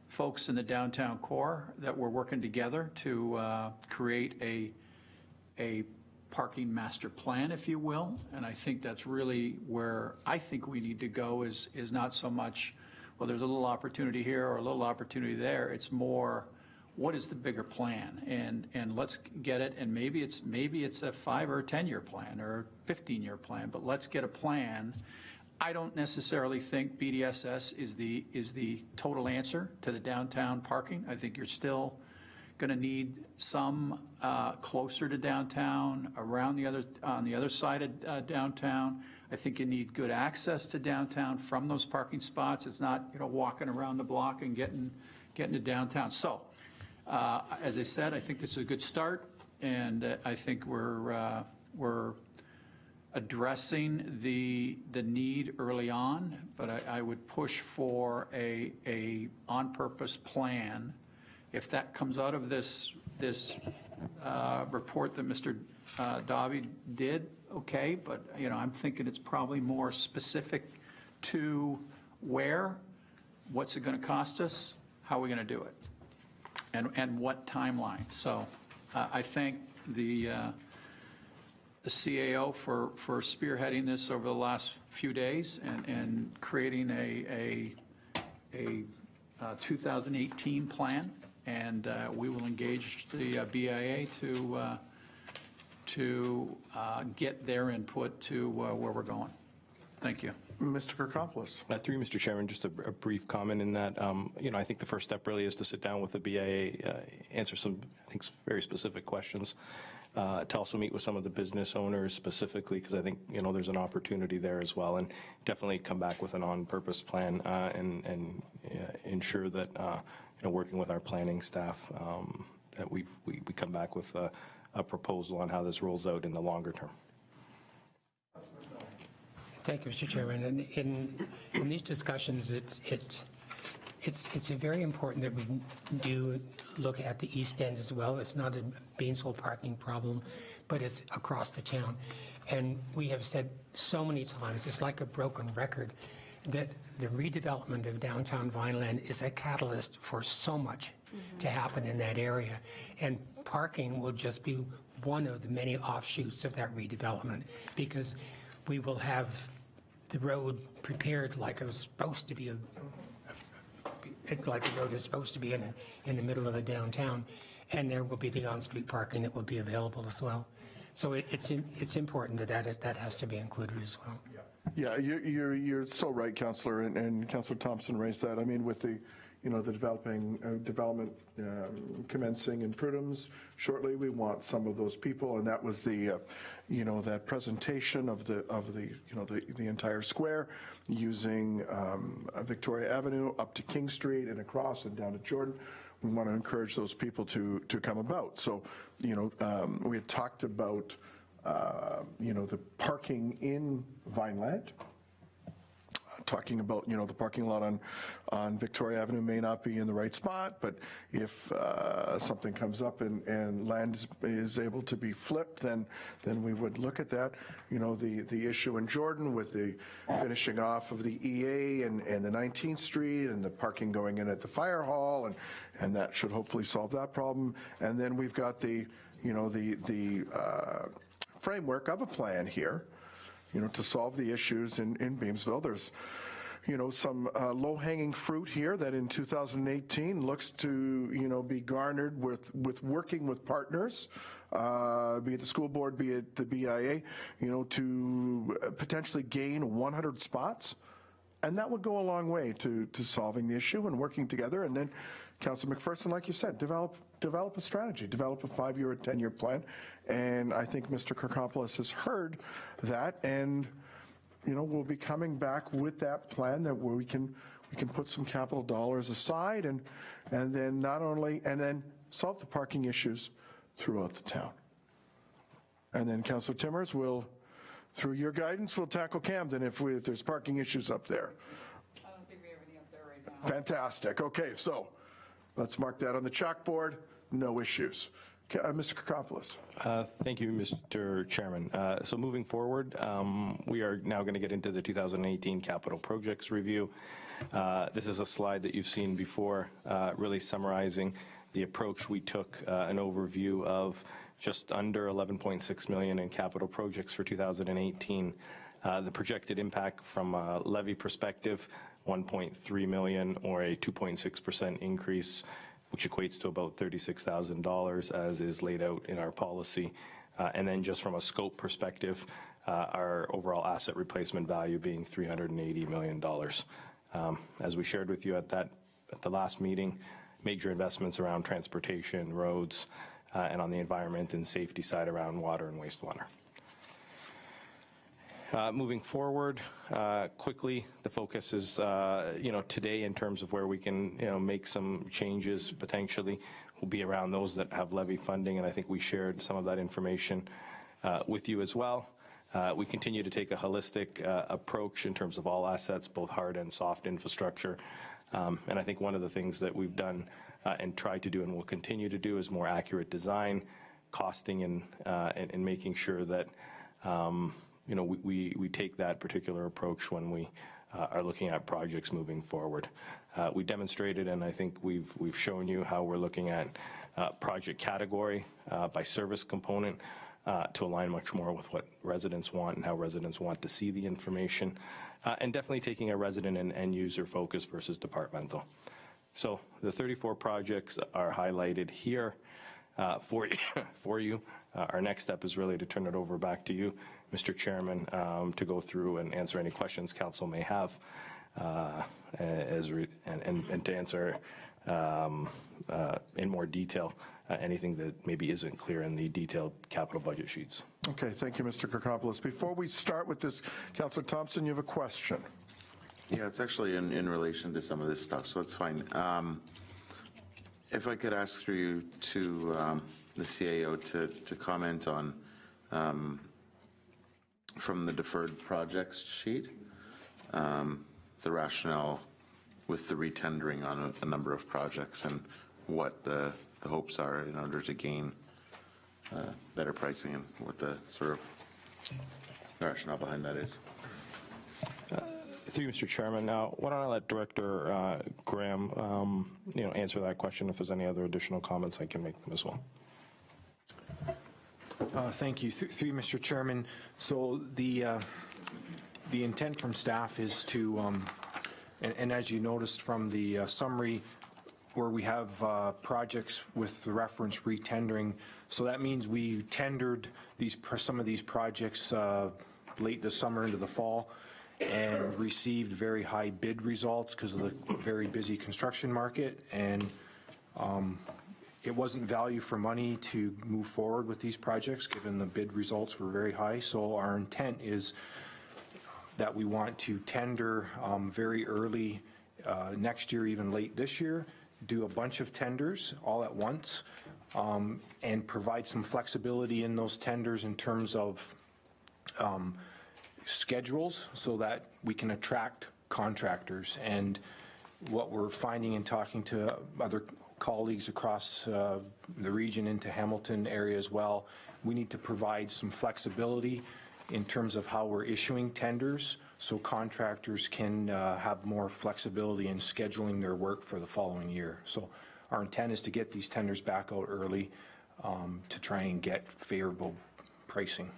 [SPEAKER 3] folks in the downtown core, that we're working together to create a parking master plan, if you will. And I think that's really where I think we need to go, is not so much, well, there's a little opportunity here or a little opportunity there. It's more, what is the bigger plan? And let's get it, and maybe it's a 5 or 10-year plan or a 15-year plan, but let's get a plan. I don't necessarily think BDSS is the total answer to the downtown parking. I think you're still going to need some closer to downtown, on the other side of downtown. I think you need good access to downtown from those parking spots. It's not, you know, walking around the block and getting to downtown. So, as I said, I think this is a good start, and I think we're addressing the need early on, but I would push for a on-purpose plan. If that comes out of this report that Mr. Dobby did, okay, but, you know, I'm thinking it's probably more specific to where, what's it going to cost us, how are we going to do it, and what timeline. So I thank the CAO for spearheading this over the last few days and creating a 2018 plan, and we will engage the BIA to get their input to where we're going. Thank you.
[SPEAKER 1] Mr. Kirkopoulos.
[SPEAKER 2] Through you, Mr. Chairman, just a brief comment in that, you know, I think the first step really is to sit down with the BIA, answer some, I think, very specific questions, to also meet with some of the business owners specifically, because I think, you know, there's an opportunity there as well, and definitely come back with an on-purpose plan and ensure that, you know, working with our planning staff, that we come back with a proposal on how this rolls out in the longer term.
[SPEAKER 8] Thank you, Mr. Chairman. And in these discussions, it's very important that we do look at the East End as well. It's not a Beamsville parking problem, but it's across the town. And we have said so many times, it's like a broken record, that the redevelopment of downtown Vineland is a catalyst for so much to happen in that area. And parking will just be one of the many offshoots of that redevelopment, because we will have the road prepared like it was supposed to be, like the road is supposed to be in the middle of the downtown, and there will be the on-street parking that will be available as well. So it's important that has to be included as well.
[SPEAKER 1] Yeah, you're so right, Councillor, and Councillor Thompson raised that. I mean, with the, you know, the development commencing in Prudhome's shortly, we want some of those people, and that was the, you know, that presentation of the you know, the entire square using Victoria Avenue up to King Street and across and down to Jordan. We want to encourage those people to come about. So, you know, we had talked about, you know, the parking in Vineland, talking about, you know, the parking lot on Victoria Avenue may not be in the right spot, but if something comes up and land is able to be flipped, then we would look at that. You know, the issue in Jordan with the finishing off of the EA and the 19th Street and the parking going in at the fire hall, and that should hopefully solve that problem. And then we've got the, you know, the framework of a plan here, you know, to solve the issues in Beamsville. There's, you know, some low-hanging fruit here that in 2018 looks to, you know, be garnered with working with partners, be it the school board, be it the BIA, you know, to potentially gain 100 spots. And that would go a long way to solving the issue and working together. And then, Councilor McPherson, like you said, develop a strategy, develop a 5-year or 10-year plan. And I think Mr. Kirkopoulos has heard that, and, you know, we'll be coming back with that plan that where we can put some capital dollars aside and then solve the parking issues throughout the town. And then, Councilor Timmers, through your guidance, we'll tackle Camden if there's parking issues up there.
[SPEAKER 3] I don't think we have any up there right now.
[SPEAKER 1] Fantastic. Okay, so Let's mark that on the chalkboard. No issues. Mr. Kokopoulos.
[SPEAKER 2] Thank you, Mr. Chairman. So moving forward, we are now going to get into the 2018 capital projects review. This is a slide that you've seen before, really summarizing the approach we took, an overview of just under 11.6 million in capital projects for 2018. The projected impact from a levy perspective, 1.3 million, or a 2.6% increase, which equates to about $36,000 as is laid out in our policy. And then just from a scope perspective, our overall asset replacement value being $380 million. As we shared with you at the last meeting, major investments around transportation, roads, and on the environment and safety side around water and wastewater. Moving forward, quickly, the focus is, today in terms of where we can, make some changes potentially will be around those that have levy funding, and I think we shared some of that information with you as well. We continue to take a holistic approach in terms of all assets, both hard and soft infrastructure. And I think one of the things that we've done and tried to do and will continue to do is more accurate design, costing, and making sure that we take that particular approach when we are looking at projects moving forward. We demonstrated, and I think we've shown you how we're looking at project category by service component to align much more with what residents want and how residents want to see the information, and definitely taking a resident and end user focus versus departmental. So the 34 projects are highlighted here for you. Our next step is really to turn it over back to you, Mr. Chairman, to go through and answer any questions council may have, and to answer in more detail anything that maybe isn't clear in the detailed capital budget sheets.
[SPEAKER 1] Okay, thank you, Mr. Kokopoulos. Before we start with this, Councillor Thompson, you have a question.
[SPEAKER 5] Yeah, it's actually in relation to some of this stuff, so it's fine. If I could ask through you to the CAO to comment on from the deferred projects sheet, the rationale with the retendering on a number of projects and what the hopes are in order to gain better pricing and what the sort of rationale behind that is.
[SPEAKER 2] Through you, Mr. Chairman. Now, why don't I let Director Graham, answer that question. If there's any other additional comments, I can make them as well.
[SPEAKER 4] Thank you. Through you, Mr. Chairman. So the intent from staff is to, and as you noticed from the summary, where we have projects with the reference retendering. So that means we tendered some of these projects late this summer into the fall and received very high bid results because of the very busy construction market. And it wasn't value for money to move forward with these projects given the bid results were very high. So our intent is that we want to tender very early next year, even late this year, do a bunch of tenders all at once, and provide some flexibility in those tenders in terms of schedules so that we can attract contractors. And what we're finding in talking to other colleagues across the region into Hamilton area as well, we need to provide some flexibility in terms of how we're issuing tenders so contractors can have more flexibility in scheduling their work for the following year. So our intent is to get these tenders back out early to try and get favorable pricing.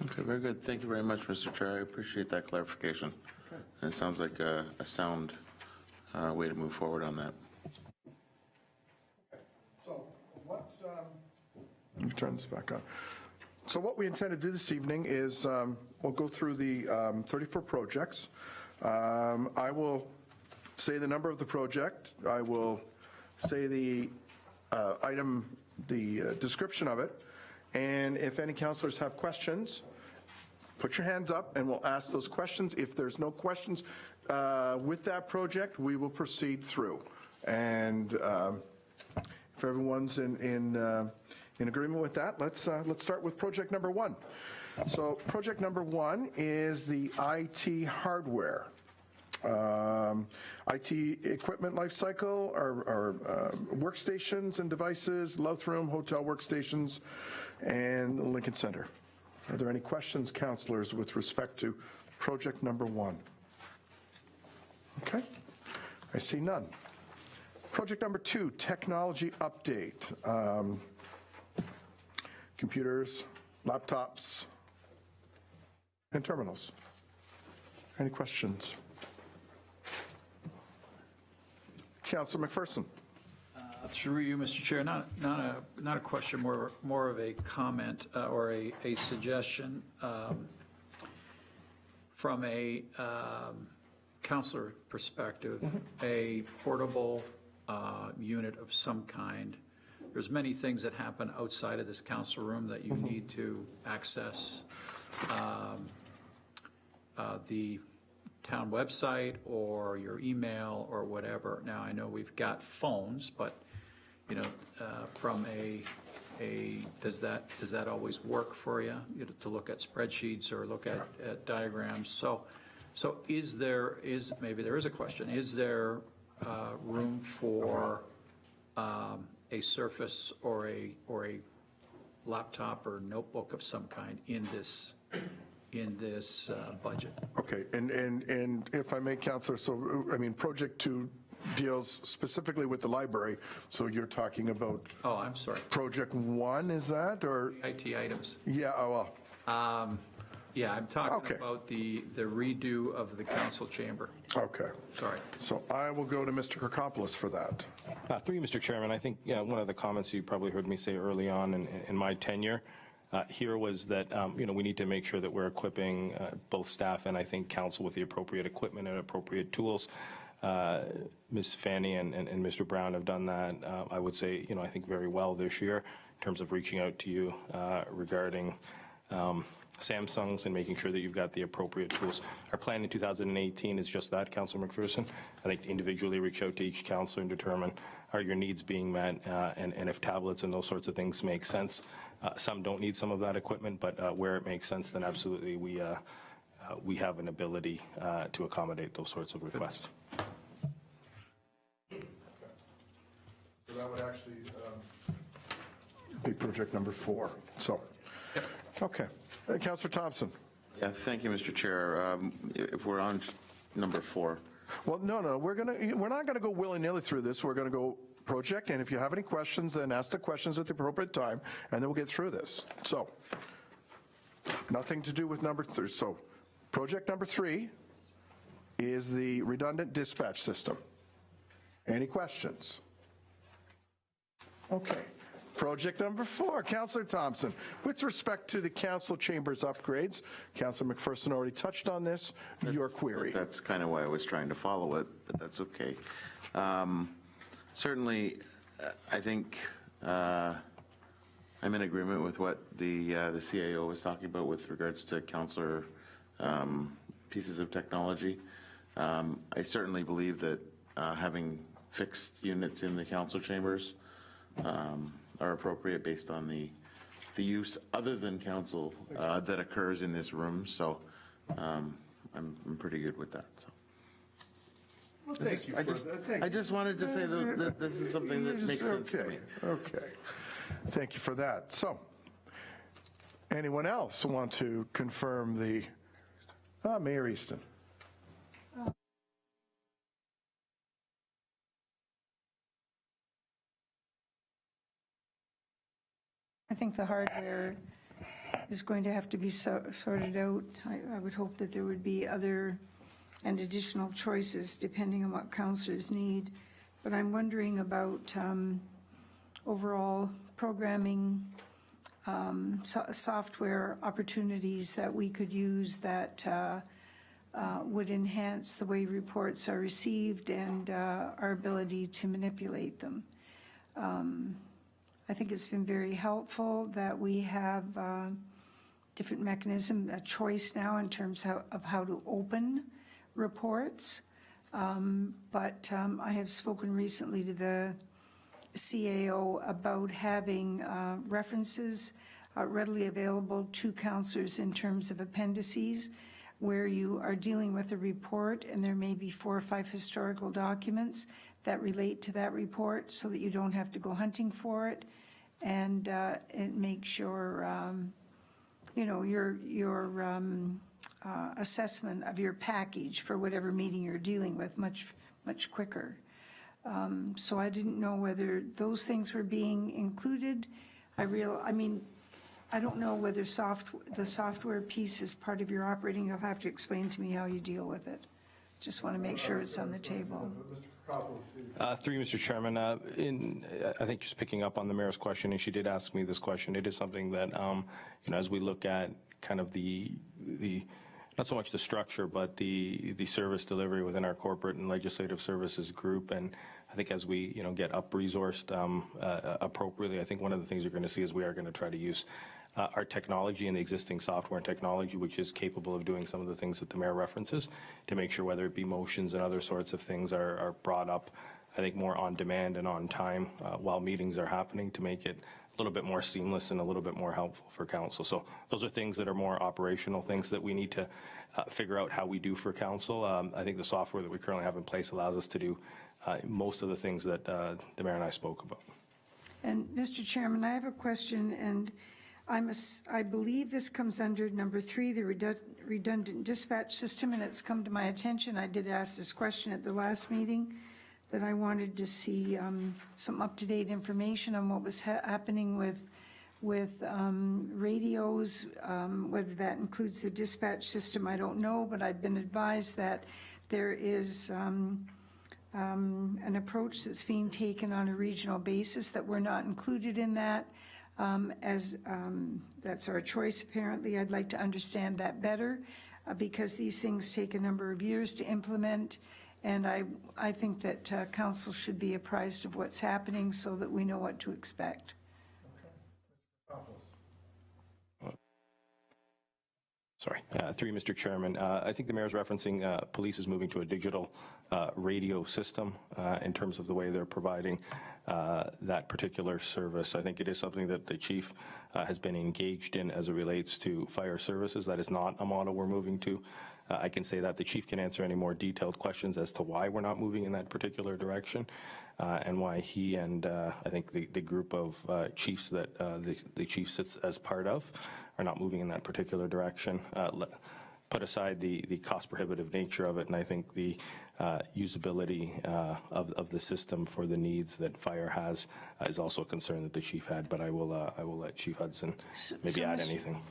[SPEAKER 5] Okay, very good. Thank you very much, Mr. Chair. I appreciate that clarification. Okay. And it sounds like a sound way to move forward on that.
[SPEAKER 1] So let's let me turn this back on. So what we intend to do this evening is we'll go through the 34 projects. I will say the number of the project. I will say the item, the description of it. And if any councillors have questions, put your hands up and we'll ask those questions. If there's no questions with that project, we will proceed through. And if everyone's in agreement with that, let's start with project number 1. So project number 1 is the IT hardware. IT equipment life cycle, our workstations and devices, Lothroom hotel workstations, and the Lincoln Center. Are there any questions, councillors, with respect to project number 1? Okay, I see none. Project number 2, technology update. Computers, laptops, and terminals. Any questions? Councillor McPherson.
[SPEAKER 3] Through you, Mr. Chair, not a question, more of a comment or a suggestion from a counselor perspective, a portable unit of some kind. There's many things that happen outside of this council room that you need to access the town website or your email or whatever. Now, I know we've got phones, but, you know, from does that always work for you, to look at spreadsheets or look at diagrams? So maybe there is a question, is there room for a Surface or a laptop or notebook of some kind in this budget?
[SPEAKER 1] Okay, and if I may, Councillor, so, I mean, Project 2 deals specifically with the library, so you're talking about...
[SPEAKER 3] Oh, I'm sorry.
[SPEAKER 1] Project 1, is that, or?
[SPEAKER 3] IT items.
[SPEAKER 1] Yeah, oh, well,
[SPEAKER 3] Yeah, I'm talking
[SPEAKER 1] Okay.
[SPEAKER 3] about the redo of the council chamber.
[SPEAKER 1] okay.
[SPEAKER 3] Sorry.
[SPEAKER 1] So I will go to Mr. Kirkopoulos for that.
[SPEAKER 2] Through you, Mr. Chairman, I think one of the comments you probably heard me say early on in my tenure here was that we need to make sure that we're equipping both staff and I think council with the appropriate equipment and appropriate tools. Ms. Fanny and Mr. Brown have done that, I would say, I think very well this year in terms of reaching out to you regarding Samsungs and making sure that you've got the appropriate tools. Our plan in 2018 is just that, Councillor McPherson. I think individually reach out to each councillor and determine are your needs being met, and if tablets and those sorts of things make sense. Some don't need some of that equipment, but where it makes sense, then absolutely we have an ability to accommodate those sorts of requests.
[SPEAKER 1] So that would actually be project number 4. So, okay. Councillor Thompson.
[SPEAKER 5] Yeah, thank you, Mr. Chair. If we're on number 4.
[SPEAKER 1] Well, no, we're not going to go willy-nilly through this. We're going to go project, and if you have any questions, then ask the questions at the appropriate time, and then we'll get through this. So, nothing to do with number 3. So, project number 3 is the redundant dispatch system. Any questions? Okay. Project number 4, Councillor Thompson. With respect to the council chambers upgrades, Councillor McPherson already touched on this, your query.
[SPEAKER 5] That's kind of why I was trying to follow it, but that's okay. Certainly, I think I'm in agreement with what the CAO was talking about with regards to councillor pieces of technology. I certainly believe that having fixed units in the council chambers are appropriate based on the use other than council that occurs in this room. So I'm pretty good with that. So.
[SPEAKER 1] Well, thank you for that.
[SPEAKER 5] I just wanted to say that this is something that makes sense to me.
[SPEAKER 1] Okay. Thank you for that. So, anyone else want to confirm the, Mayor Easton?
[SPEAKER 7] I think the hardware is going to have to be sorted out. I would hope that there would be other and additional choices depending on what councillors need. But I'm wondering about overall programming, software opportunities that we could use that would enhance the way reports are received and our ability to manipulate them. I think it's been very helpful that we have different mechanism, a choice now in terms of how to open reports. But I have spoken recently to the CAO about having references readily available to councillors in terms of appendices. where you are dealing with a report and there may be 4 or 5 historical documents that relate to that report so that you don't have to go hunting for it. And it makes your, your assessment of your package for whatever meeting you're dealing with much quicker. So I didn't know whether those things were being included. I don't know whether the software piece is part of your operating. You'll have to explain to me how you deal with it. Just want to make sure it's on the table.
[SPEAKER 2] Through you, Mr. Chairman, I think just picking up on the mayor's question, and she did ask me this question, it is something that, as we look at kind of the not so much the structure, but the service delivery within our corporate and legislative services group. And I think as we, get up-resourced appropriately, I think one of the things you're going to see is we are going to try to use our technology and the existing software and technology, which is capable of doing some of the things that the mayor references, to make sure whether it be motions and other sorts of things are brought up, I think, more on demand and on time while meetings are happening, to make it a little bit more seamless and a little bit more helpful for council. So those are things that are more operational things that we need to figure out how we do for council. I think the software that we currently have in place allows us to do most of the things that the mayor and I spoke about.
[SPEAKER 7] And Mr. Chairman, I have a question, and I believe this comes under number 3, the redundant dispatch system, and it's come to my attention. I did ask this question at the last meeting, that I wanted to see some up-to-date information on what was happening with radios, whether that includes the dispatch system, I don't know, but I've been advised that there is an approach that's being taken on a regional basis, that we're not included in that. That's our choice, apparently. I'd like to understand that better because these things take a number of years to implement, and I think that council should be apprised of what's happening so that we know what to expect.
[SPEAKER 2] Sorry, through you, Mr. Chairman. I think the mayor's referencing police is moving to a digital radio system in terms of the way they're providing that particular service. I think it is something that the chief has been engaged in as it relates to fire services. That is not a model we're moving to. I can say that the chief can answer any more detailed questions as to why we're not moving in that particular direction and why he and I think the group of chiefs that the chief sits as part of are not moving in that particular direction. Put aside the cost prohibitive nature of it, and I think the usability of the system for the needs that fire has is also a concern that the chief had, but I will let Chief Hudson maybe add anything.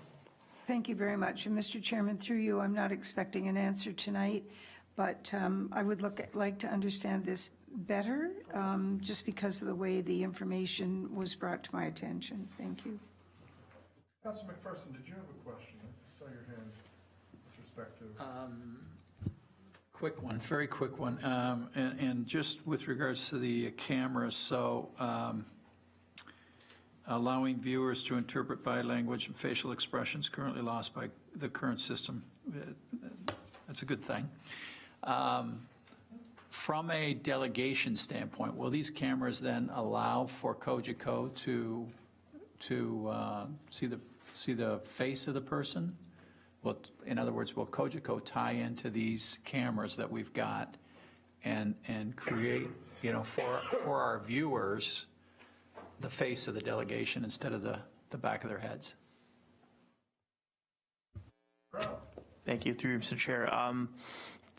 [SPEAKER 7] Thank you very much. And Mr. Chairman, through you, I'm not expecting an answer tonight, but I would like to understand this better, just because of the way the information was brought to my attention. Thank you.
[SPEAKER 1] Councilor McPherson, did you have a question? I saw your hand with respect to...
[SPEAKER 3] Quick one, very quick one. And just with regards to the cameras, so allowing viewers to interpret body language and facial expressions currently lost by the current system, that's a good thing. From a delegation standpoint, will these cameras then allow for Cogeco to see the face of the person? Well, in other words, will Cogeco tie into these cameras that we've got and create, for our viewers, the face of the delegation instead of the back of their heads?
[SPEAKER 12] Thank you, through you, Mr. Chair.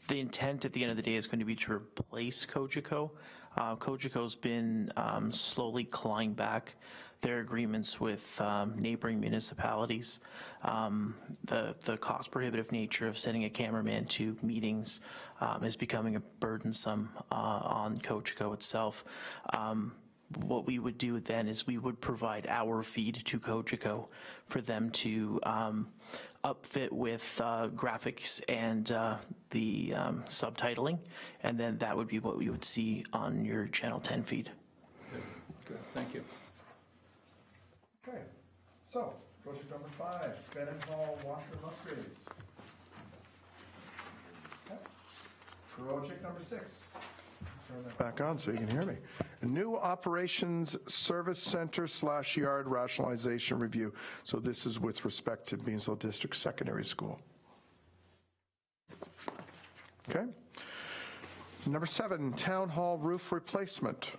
[SPEAKER 12] The intent at the end of the day is going to be to replace Cogeco. Cogeco's been slowly clawing back their agreements with neighboring municipalities. The cost prohibitive nature of sending a cameraman to meetings is becoming a burdensome on Cogeco itself. What we would do then is we would provide our feed to Cogeco for them to upfit with graphics and the subtitling, and then that would be what we would see on your Channel 10 feed.
[SPEAKER 3] Good, thank you.
[SPEAKER 1] Okay, so project number 5, Benton Hall washroom upgrades. Okay. Project number 6. Turn that back on so you can hear me. A new operations service center / yard rationalization review. So this is with respect to Beamsville District Secondary School. Okay. Number 7, Town Hall roof replacement.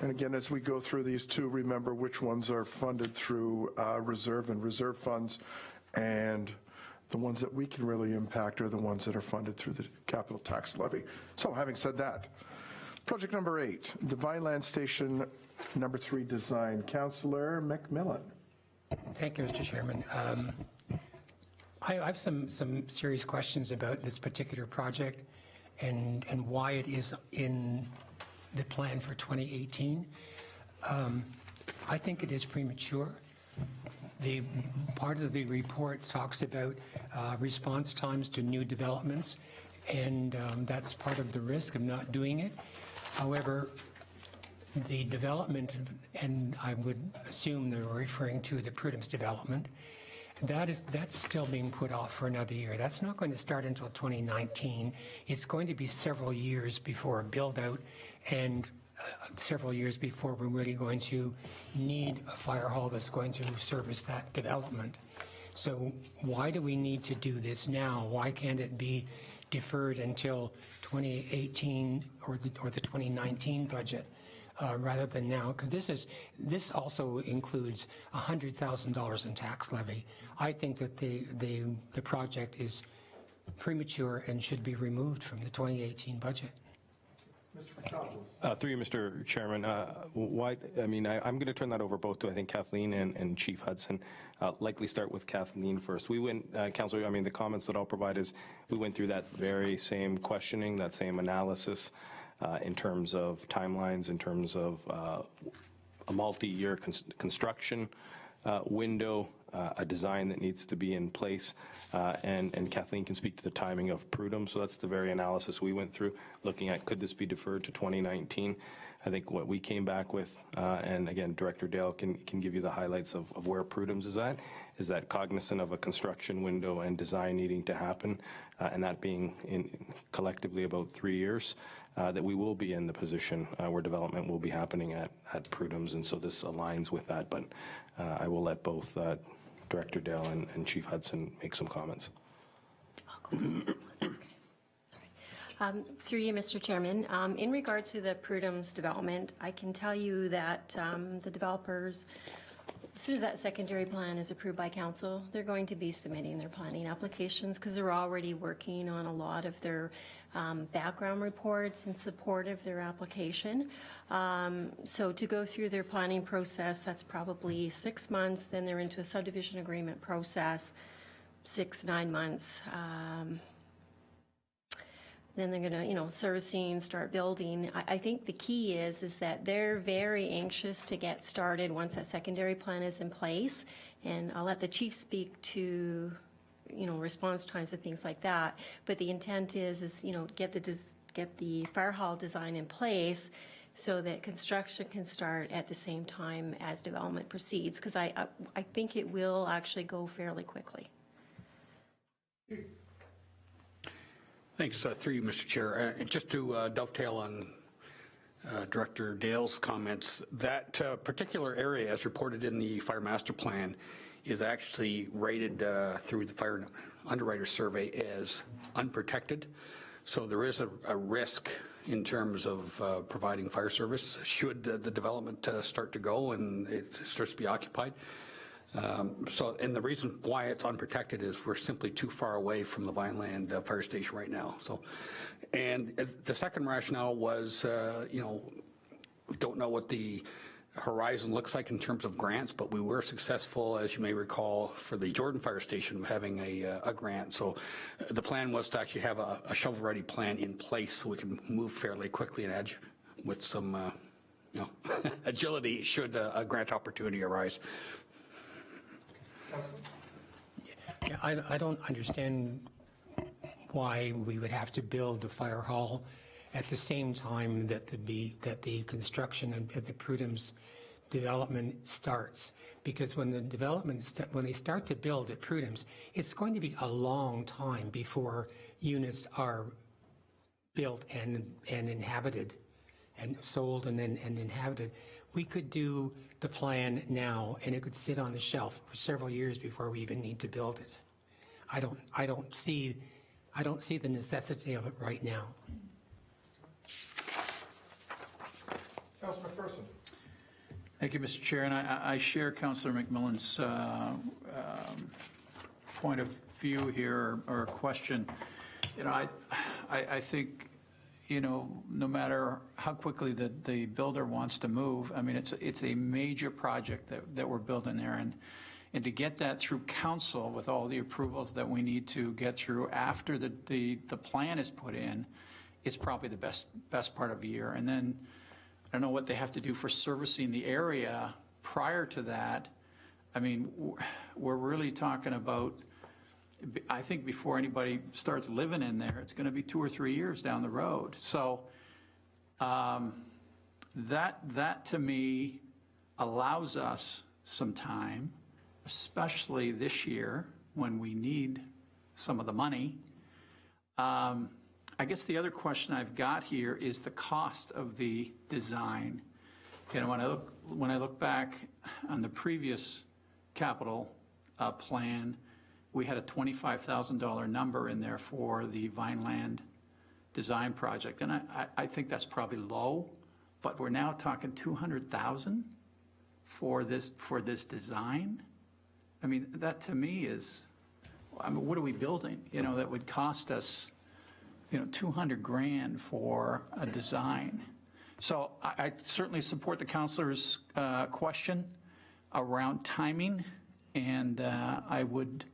[SPEAKER 1] And again, as we go through these two, remember which ones are funded through reserve and reserve funds, and the ones that we can really impact are the ones that are funded through the capital tax levy. So having said that, project number 8, the Vineland Station number 3 design. Councillor McMillan.
[SPEAKER 8] Thank you, Mr. Chairman. I have some serious questions about this particular project and why it is in the plan for 2018. I think it is premature. The part of the report talks about response times to new developments, and that's part of the risk of not doing it. However, the development, and I would assume they're referring to the Prudence development, that's still being put off for another year. That's not going to start until 2019. It's going to be several years before a build out, and several years before we're really going to need a fire hall that's going to service that development. So why do we need to do this now? Why can't it be deferred until 2018 or the 2019 budget? Rather than now, because this also includes $100,000 in tax levy. I think that the project is premature and should be removed from the 2018 budget.
[SPEAKER 2] Through you, Mr. Chairman, I'm going to turn that over both to, I think, Kathleen and Chief Hudson. Likely start with Kathleen first. We went, Councillor, the comments that I'll provide is we went through that very same questioning, that same analysis, in terms of timelines, in terms of a multi-year construction window, a design that needs to be in place, and Kathleen can speak to the timing of Prudhoe. So that's the very analysis we went through, looking at could this be deferred to 2019. I think what we came back with, and again, Director Dale can give you the highlights of where Prudhoe is that cognizant of a construction window and design needing to happen, and that being in collectively about 3 years, that we will be in the position where development will be happening at Prudhoe, and so this aligns with that. But I will let both Director Dale and Chief Hudson make some comments.
[SPEAKER 11] Through you, Mr. Chairman, in regards to the Prudhoe development, I can tell you that the developers, as soon as that secondary plan is approved by council, they're going to be submitting their planning applications because they're already working on a lot of their background reports in support of their application. So to go through their planning process, that's probably 6 months. Then they're into a subdivision agreement process, 6-9 months. Then they're going to, servicing, start building. I think the key is that they're very anxious to get started once that secondary plan is in place. And I'll let the chief speak to, response times and things like that. But the intent is get the fire hall design in place so that construction can start at the same time as development proceeds. Because I think it will actually go fairly quickly.
[SPEAKER 9] Thanks, through you, Mr. Chair. Just to dovetail on Director Dale's comments, that particular area, as reported in the Fire Master Plan, is actually rated through the Fire Underwriter Survey as unprotected. So there is a risk in terms of providing fire service should the development start to go and it starts to be occupied. And the reason why it's unprotected is we're simply too far away from the Vineland fire station right now. So, and the second rationale was, don't know what the horizon looks like in terms of grants, but we were successful, as you may recall, for the Jordan Fire Station having a grant. So the plan was to actually have a shovel-ready plan in place so we can move fairly quickly and edge with some, agility should a grant opportunity arise.
[SPEAKER 8] Yeah, I don't understand why we would have to build the fire hall at the same time that the construction of the Prudhoe development starts. Because when when they start to build at Prudhoe, it's going to be a long time before units are built and inhabited and sold and inhabited. We could do the plan now and it could sit on the shelf for several years before we even need to build it. I don't see the necessity of it right now.
[SPEAKER 1] Councilor McPherson.
[SPEAKER 3] Thank you, Mr. Chair, and I share Councillor McMillan's point of view here, or question. You know, I think, you know, no matter how quickly the builder wants to move, I mean, it's a major project that we're building there, and to get that through council with all the approvals that we need to get through after the plan is put in, is probably the best part of a year. And then I don't know what they have to do for servicing the area prior to that. I mean, we're really talking about, I think before anybody starts living in there, it's going to be 2 or 3 years down the road. So that to me allows us some time, especially this year when we need some of the money. I guess the other question I've got here is the cost of the design. You know, when I look back on the previous capital plan, we had a $25,000 number in there for the Vineland design project, and I think that's probably low, but we're now talking $200,000 for this design. I mean, that to me is, I mean, what are we building? You know, that would cost us, you know, $200,000 for a design. So I certainly support the councilor's question around timing, and I would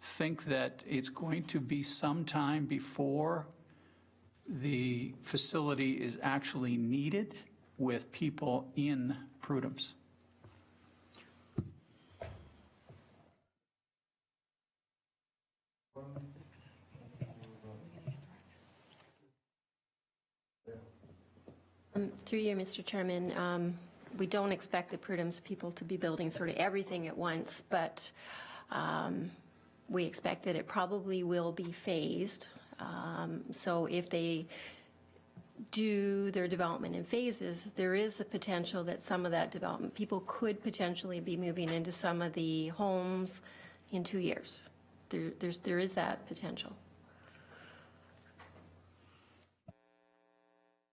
[SPEAKER 3] think that it's going to be some time before the facility is actually needed with people in Prudhome's.
[SPEAKER 11] Through you, Mr. Chairman, we don't expect the Prudhome's people to be building sort of everything at once, but we expect that it probably will be phased. So if they do their development in phases, there is a potential that some of that development, people could potentially be moving into some of the homes in 2 years. There is that potential.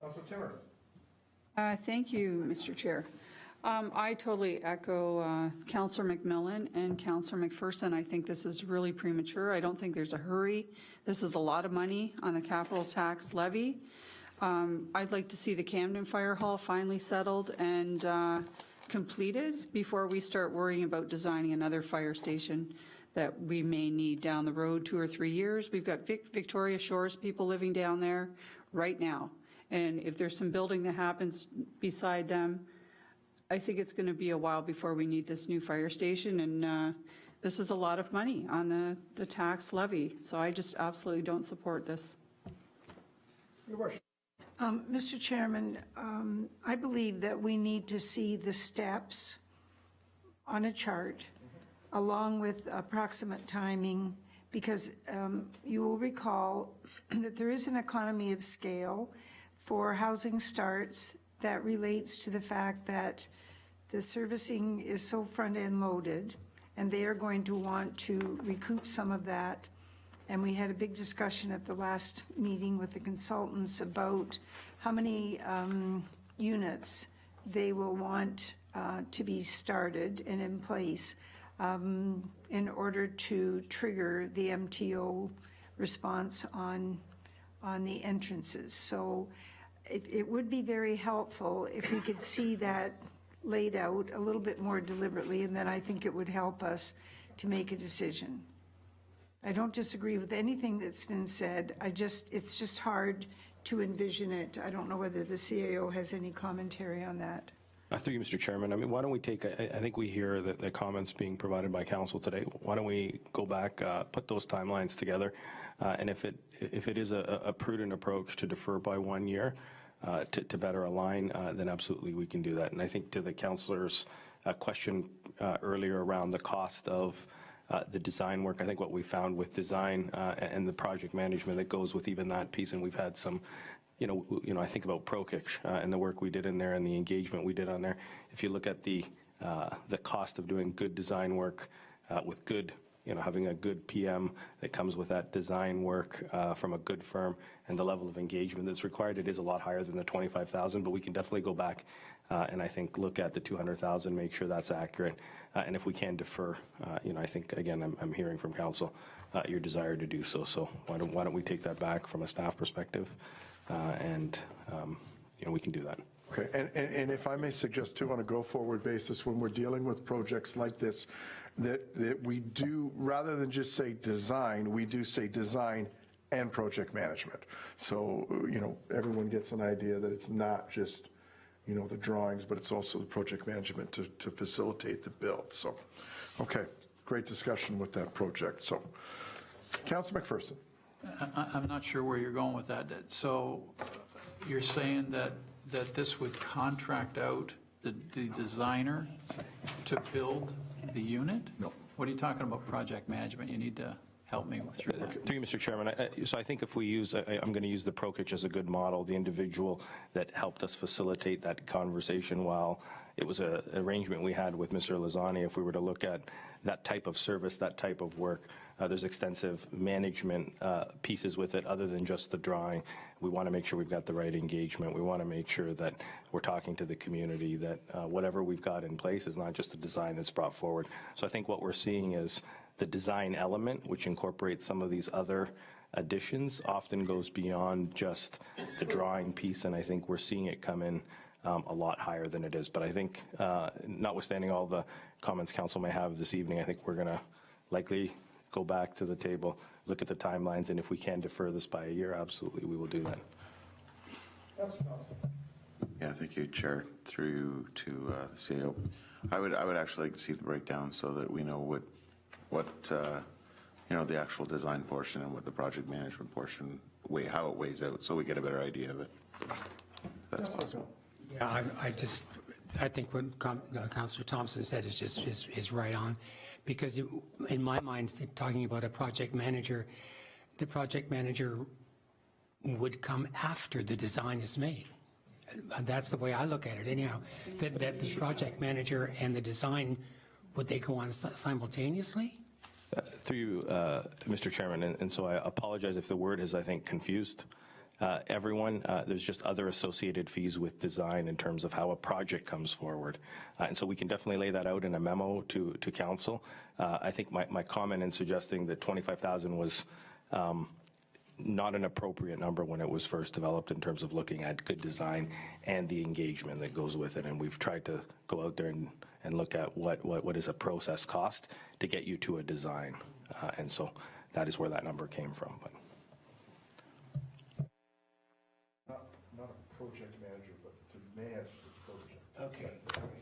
[SPEAKER 1] Councilor Timmers.
[SPEAKER 13] Thank you, Mr. Chair. I totally echo Councillor McMillan and Councillor McPherson. I think this is really premature. I don't think there's a hurry. This is a lot of money on the capital tax levy. I'd like to see the Camden Fire Hall finally settled and completed before we start worrying about designing another fire station that we may need down the road 2 or 3 years. We've got Victoria Shores people living down there right now. And if there's some building that happens beside them, I think it's going to be a while before we need this new fire station. And this is a lot of money on the tax levy. So I just absolutely don't support this.
[SPEAKER 1] Your worship.
[SPEAKER 7] Mr. Chairman, I believe that we need to see the steps on a chart along with approximate timing, because you will recall that there is an economy of scale for housing starts that relates to the fact that the servicing is so front-end loaded, and they are going to want to recoup some of that. And we had a big discussion at the last meeting with the consultants about how many units they will want to be started and in place in order to trigger the MTO response on the entrances. So it would be very helpful if we could see that laid out a little bit more deliberately, and then I think it would help us to make a decision. I don't disagree with anything that's been said. It's just hard to envision it. I don't know whether the CAO has any commentary on that.
[SPEAKER 2] Through you, Mr. Chairman, I mean, why don't we take, I think we hear the comments being provided by council today. Why don't we go back, put those timelines together, and if it is a prudent approach to defer by 1 year to better align, then absolutely we can do that. And I think to the councillor's question earlier around the cost of the design work, I think what we found with design and the project management that goes with even that piece, and we've had some, you know, I think about ProKick and the work we did in there and the engagement we did on there. If you look at the cost of doing good design work with good, having a good PM that comes with that design work from a good firm and the level of engagement that's required, it is a lot higher than the 25,000, but we can definitely go back and I think look at the 200,000, make sure that's accurate. And if we can defer, I think, again, I'm hearing from council your desire to do so. So why don't we take that back from a staff perspective and we can do that.
[SPEAKER 1] Okay, and if I may suggest too, on a go-forward basis, when we're dealing with projects like this, that we do, rather than just say design, we do say design and project management. So, everyone gets an idea that it's not just, the drawings, but it's also the project management to facilitate the build. So, okay, great discussion with that project. So, Councilor McPherson.
[SPEAKER 3] I'm not sure where you're going with that. So you're saying that this would contract out the designer to build the unit?
[SPEAKER 1] No.
[SPEAKER 3] What are you talking about, project management? You need to help me through that.
[SPEAKER 2] Through you, Mr. Chairman, so I think if we use, I'm going to use the Prokich as a good model, the individual that helped us facilitate that conversation while it was an arrangement we had with Mr. Lozani. If we were to look at that type of service, that type of work, there's extensive management pieces with it other than just the drawing. We want to make sure we've got the right engagement. We want to make sure that we're talking to the community, that whatever we've got in place is not just a design that's brought forward. So I think what we're seeing is the design element, which incorporates some of these other additions, often goes beyond just the drawing piece, and I think we're seeing it come in a lot higher than it is. But I think, notwithstanding all the comments council may have this evening, I think we're going to likely go back to the table, look at the timelines, and if we can defer this by a year, absolutely, we will do that.
[SPEAKER 5] Yeah, thank you, Chair. Through to the CEO. I would actually like to see the breakdown so that we know what the actual design portion and what the project management portion, how it weighs out, so we get a better idea of it. That's possible.
[SPEAKER 8] Yeah, I think what Councillor Thompson said is right on, because in my mind, talking about a project manager, the project manager would come after the design is made. That's the way I look at it anyhow, that the project manager and the design, would they go on simultaneously?
[SPEAKER 2] Through you, Mr. Chairman, and so I apologize if the word has, I think, confused everyone. There's just other associated fees with design in terms of how a project comes forward. And so we can definitely lay that out in a memo to council. I think my comment in suggesting that 25,000 was not an appropriate number when it was first developed in terms of looking at good design and the engagement that goes with it. And we've tried to go out there and look at what is a process cost to get you to a design. And so that is where that number came from. But
[SPEAKER 1] Not a project manager, but to manage the project.
[SPEAKER 8] Okay,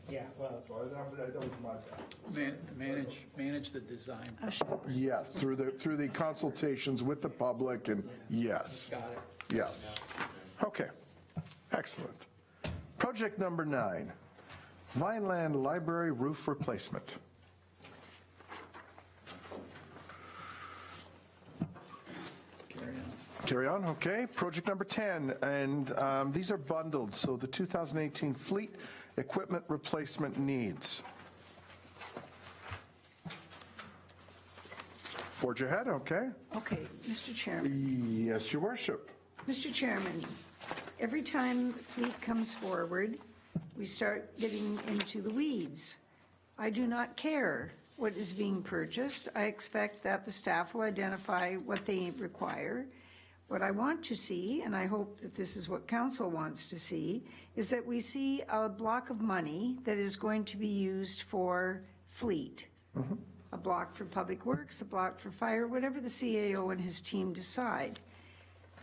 [SPEAKER 8] yeah, well.
[SPEAKER 1] So that was my bad.
[SPEAKER 3] Manage the design.
[SPEAKER 1] Yes, through the consultations with the public, and yes.
[SPEAKER 3] Got it.
[SPEAKER 1] Yes. Okay, excellent. Project number 9, Vineland Library roof replacement. Carry on, okay. Project number 10, and these are bundled, so the 2018 fleet equipment replacement needs. Forge ahead, okay.
[SPEAKER 7] Okay, Mr. Chairman.
[SPEAKER 1] Yes, your worship.
[SPEAKER 7] Mr. Chairman, every time fleet comes forward, we start getting into the weeds. I do not care what is being purchased. I expect that the staff will identify what they require. What I want to see, and I hope that this is what council wants to see, is that we see a block of money that is going to be used for fleet. A block for public works, a block for fire, whatever the CAO and his team decide.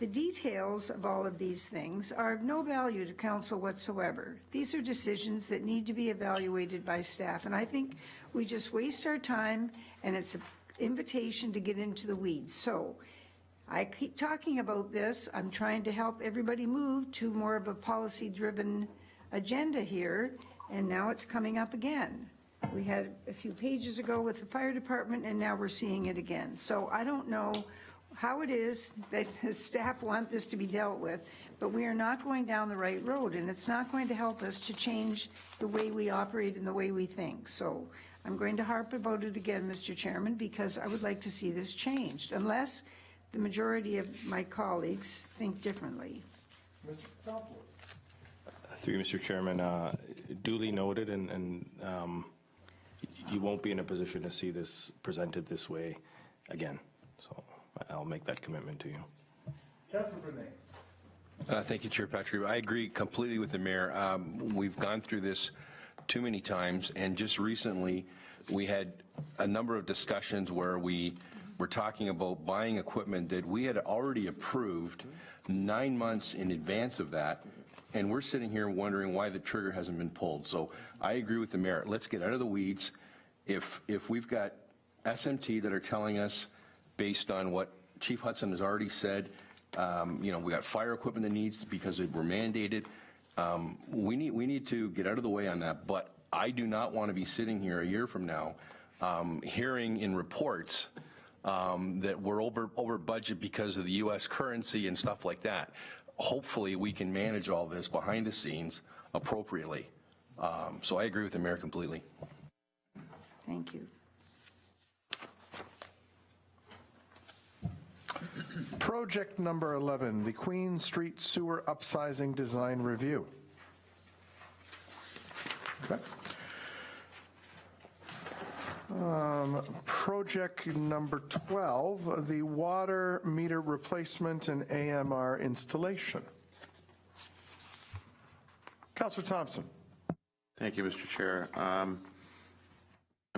[SPEAKER 7] The details of all of these things are of no value to council whatsoever. These are decisions that need to be evaluated by staff, and I think we just waste our time, and it's an invitation to get into the weeds. So I keep talking about this. I'm trying to help everybody move to more of a policy-driven agenda here, and now it's coming up again. We had a few pages ago with the fire department, and now we're seeing it again. So I don't know how it is that the staff want this to be dealt with, but we are not going down the right road, and it's not going to help us to change the way we operate and the way we think. So I'm going to harp about it again, Mr. Chairman, because I would like to see this changed, unless the majority of my colleagues think differently.
[SPEAKER 2] Through you, Mr. Chairman, duly noted, and you won't be in a position to see this presented this way again. So I'll make that commitment to you.
[SPEAKER 1] Councilor Brunei.
[SPEAKER 14] Thank you, Chair Patrick. I agree completely with the mayor. We've gone through this too many times, and just recently we had a number of discussions where we were talking about buying equipment that we had already approved 9 months in advance of that, and we're sitting here wondering why the trigger hasn't been pulled. So I agree with the mayor. Let's get out of the weeds. If we've got SMT that are telling us, based on what Chief Hudson has already said, we got fire equipment that needs because we're mandated. We need to get out of the way on that. But I do not want to be sitting here a year from now hearing in reports that we're over budget because of the U.S. currency and stuff like that. Hopefully, we can manage all this behind the scenes appropriately. So I agree with the mayor completely.
[SPEAKER 7] Thank you.
[SPEAKER 1] Project number 11, the Queen Street Sewer Upsizing Design Review. Okay. Project number 12, the water meter replacement and AMR installation. Councillor Thompson.
[SPEAKER 5] Thank you, Mr. Chair. I'm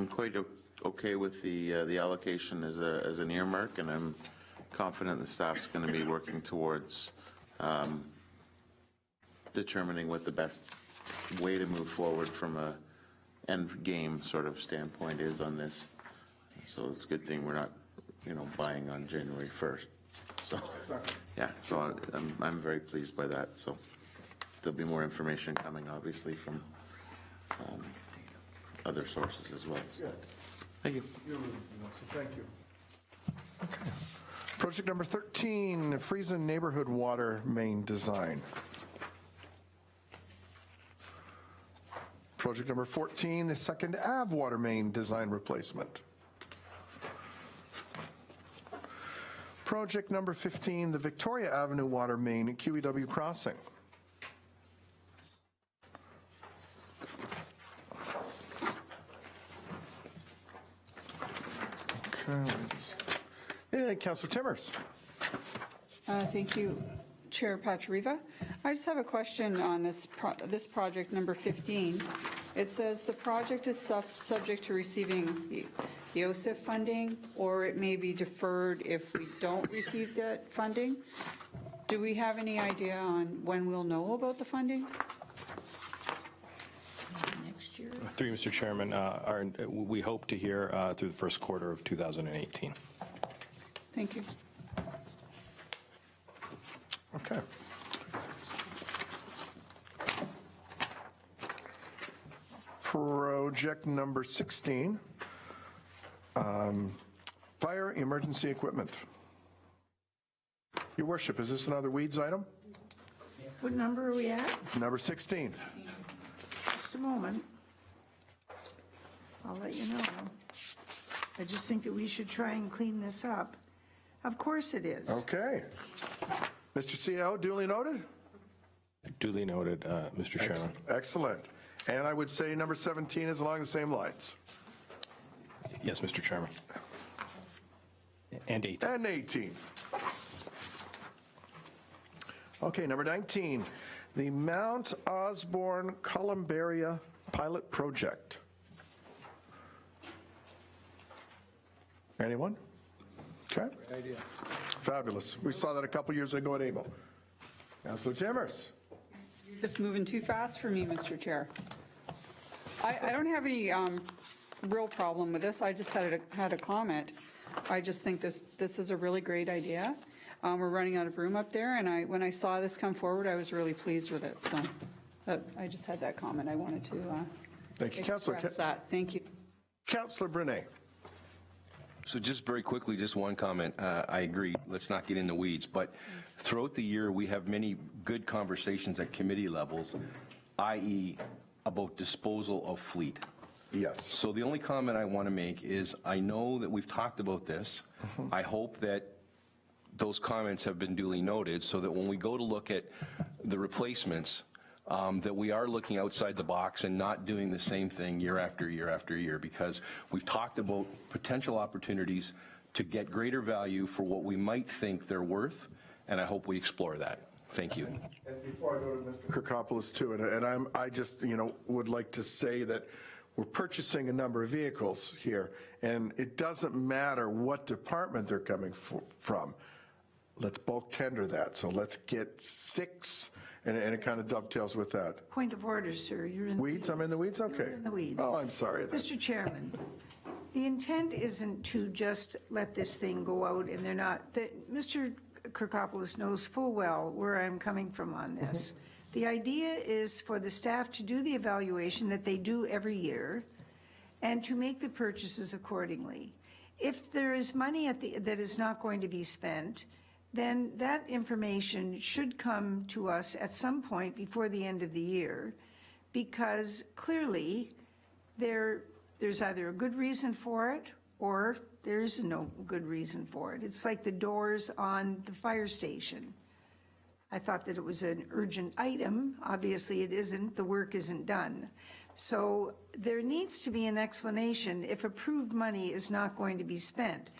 [SPEAKER 5] quite okay with the allocation as an earmark, and I'm confident the staff's going to be working towards determining what the best way to move forward from a end game sort of standpoint is on this. So it's a good thing we're not, buying on January 1st. So, yeah, so I'm very pleased by that. So there'll be more information coming, obviously, from other sources as well. So, thank you.
[SPEAKER 1] Thank you. Okay. Project number 13, Friesen Neighborhood Water Main Design. Project number 14, the Second Ave Water Main Design Replacement. Project number 15, the Victoria Avenue Water Main at QEW Crossing. Okay. And Councillor Timmers.
[SPEAKER 13] Thank you, Chair Patriva. I just have a question on this project number 15. It says the project is subject to receiving the OSIF funding, or it may be deferred if we don't receive that funding. Do we have any idea on when we'll know about the funding? Next year?
[SPEAKER 2] Through you, Mr. Chairman, we hope to hear through the first quarter of 2018.
[SPEAKER 13] Thank you.
[SPEAKER 1] Okay. Project number 16, fire emergency equipment. Your worship, is this another weeds item?
[SPEAKER 7] What number are we at?
[SPEAKER 1] Number 16.
[SPEAKER 7] Just a moment. I'll let you know. I just think that we should try and clean this up. Of course it is.
[SPEAKER 1] Okay. Mr. CEO, duly noted?
[SPEAKER 2] Duly noted, Mr. Chairman.
[SPEAKER 1] Excellent. And I would say number 17 is along the same lines.
[SPEAKER 2] Yes, Mr. Chairman. And 18.
[SPEAKER 1] And 18. Okay, number 19, the Mount Osborne Columbaria Pilot Project. Anyone? Okay. Great idea. Fabulous. We saw that a couple years ago at AMO. Councilor Timmers.
[SPEAKER 13] You're just moving too fast for me, Mr. Chair. I don't have any real problem with this. I just had a comment. I just think this is a really great idea. We're running out of room up there, and when I saw this come forward, I was really pleased with it. So I just had that comment. I wanted to
[SPEAKER 1] Thank you, Councilor.
[SPEAKER 13] express that. Thank you.
[SPEAKER 1] Councilor Brunet.
[SPEAKER 14] So just very quickly, just one comment. I agree, let's not get in the weeds, but throughout the year, we have many good conversations at committee levels, i.e. about disposal of fleet.
[SPEAKER 1] Yes.
[SPEAKER 14] So the only comment I want to make is I know that we've talked about this. I hope that those comments have been duly noted so that when we go to look at the replacements, that we are looking outside the box and not doing the same thing year after year after year, because we've talked about potential opportunities to get greater value for what we might think they're worth, and I hope we explore that. Thank you.
[SPEAKER 1] And before I go to Mr. Kirkopoulos too, and I just, would like to say that we're purchasing a number of vehicles here, and it doesn't matter what department they're coming from. Let's bulk tender that. So let's get 6, and it kind of dovetails with that.
[SPEAKER 7] Point of order, sir. You're in the
[SPEAKER 1] Weeds? I'm in the weeds? Okay.
[SPEAKER 7] You're in the weeds.
[SPEAKER 1] Oh, I'm sorry then.
[SPEAKER 7] Mr. Chairman, the intent isn't to just let this thing go out and they're not, Mr. Kirkopoulos knows full well where I'm coming from on this. The idea is for the staff to do the evaluation that they do every year and to make the purchases accordingly. If there is money that is not going to be spent, then that information should come to us at some point before the end of the year, because clearly there's either a good reason for it or there's no good reason for it. It's like the doors on the fire station. I thought that it was an urgent item. Obviously it isn't. The work isn't done. So there needs to be an explanation if approved money is not going to be spent.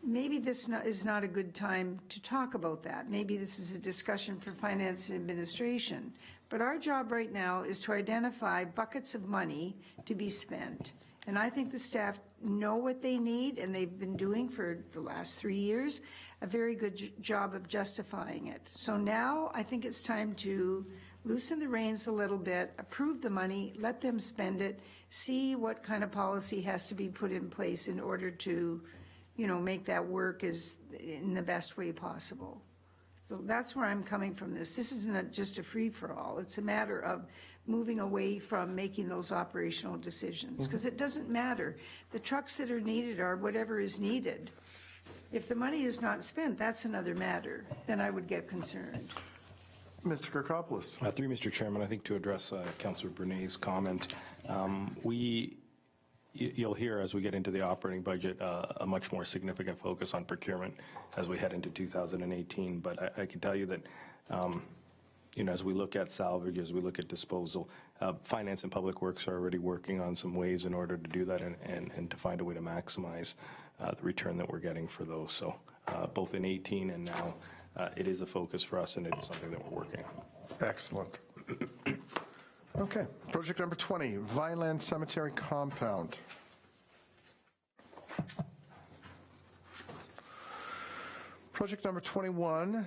[SPEAKER 7] Maybe this is not a good time to talk about that. Maybe this is a discussion for finance and administration. But our job right now is to identify buckets of money to be spent. And I think the staff know what they need, and they've been doing for the last 3 years a very good job of justifying it. So now I think it's time to loosen the reins a little bit, approve the money, let them spend it, see what kind of policy has to be put in place in order to make that work in the best way possible. So that's where I'm coming from this. This isn't just a free-for-all. It's a matter of moving away from making those operational decisions, because it doesn't matter. The trucks that are needed are whatever is needed. If the money is not spent, that's another matter. Then I would get concerned.
[SPEAKER 1] Mr. Kirkopoulos.
[SPEAKER 2] Through Mr. Chairman, I think to address Councillor Brunet's comment, you'll hear as we get into the operating budget a much more significant focus on procurement as we head into 2018. But I can tell you that, as we look at salvage, as we look at disposal, Finance and Public Works are already working on some ways in order to do that and to find a way to maximize the return that we're getting for those. So both in 18 and now, it is a focus for us, and it is something that we're working on.
[SPEAKER 1] Excellent. Okay, project number 20, Vineland Cemetery Compound. Project number 21,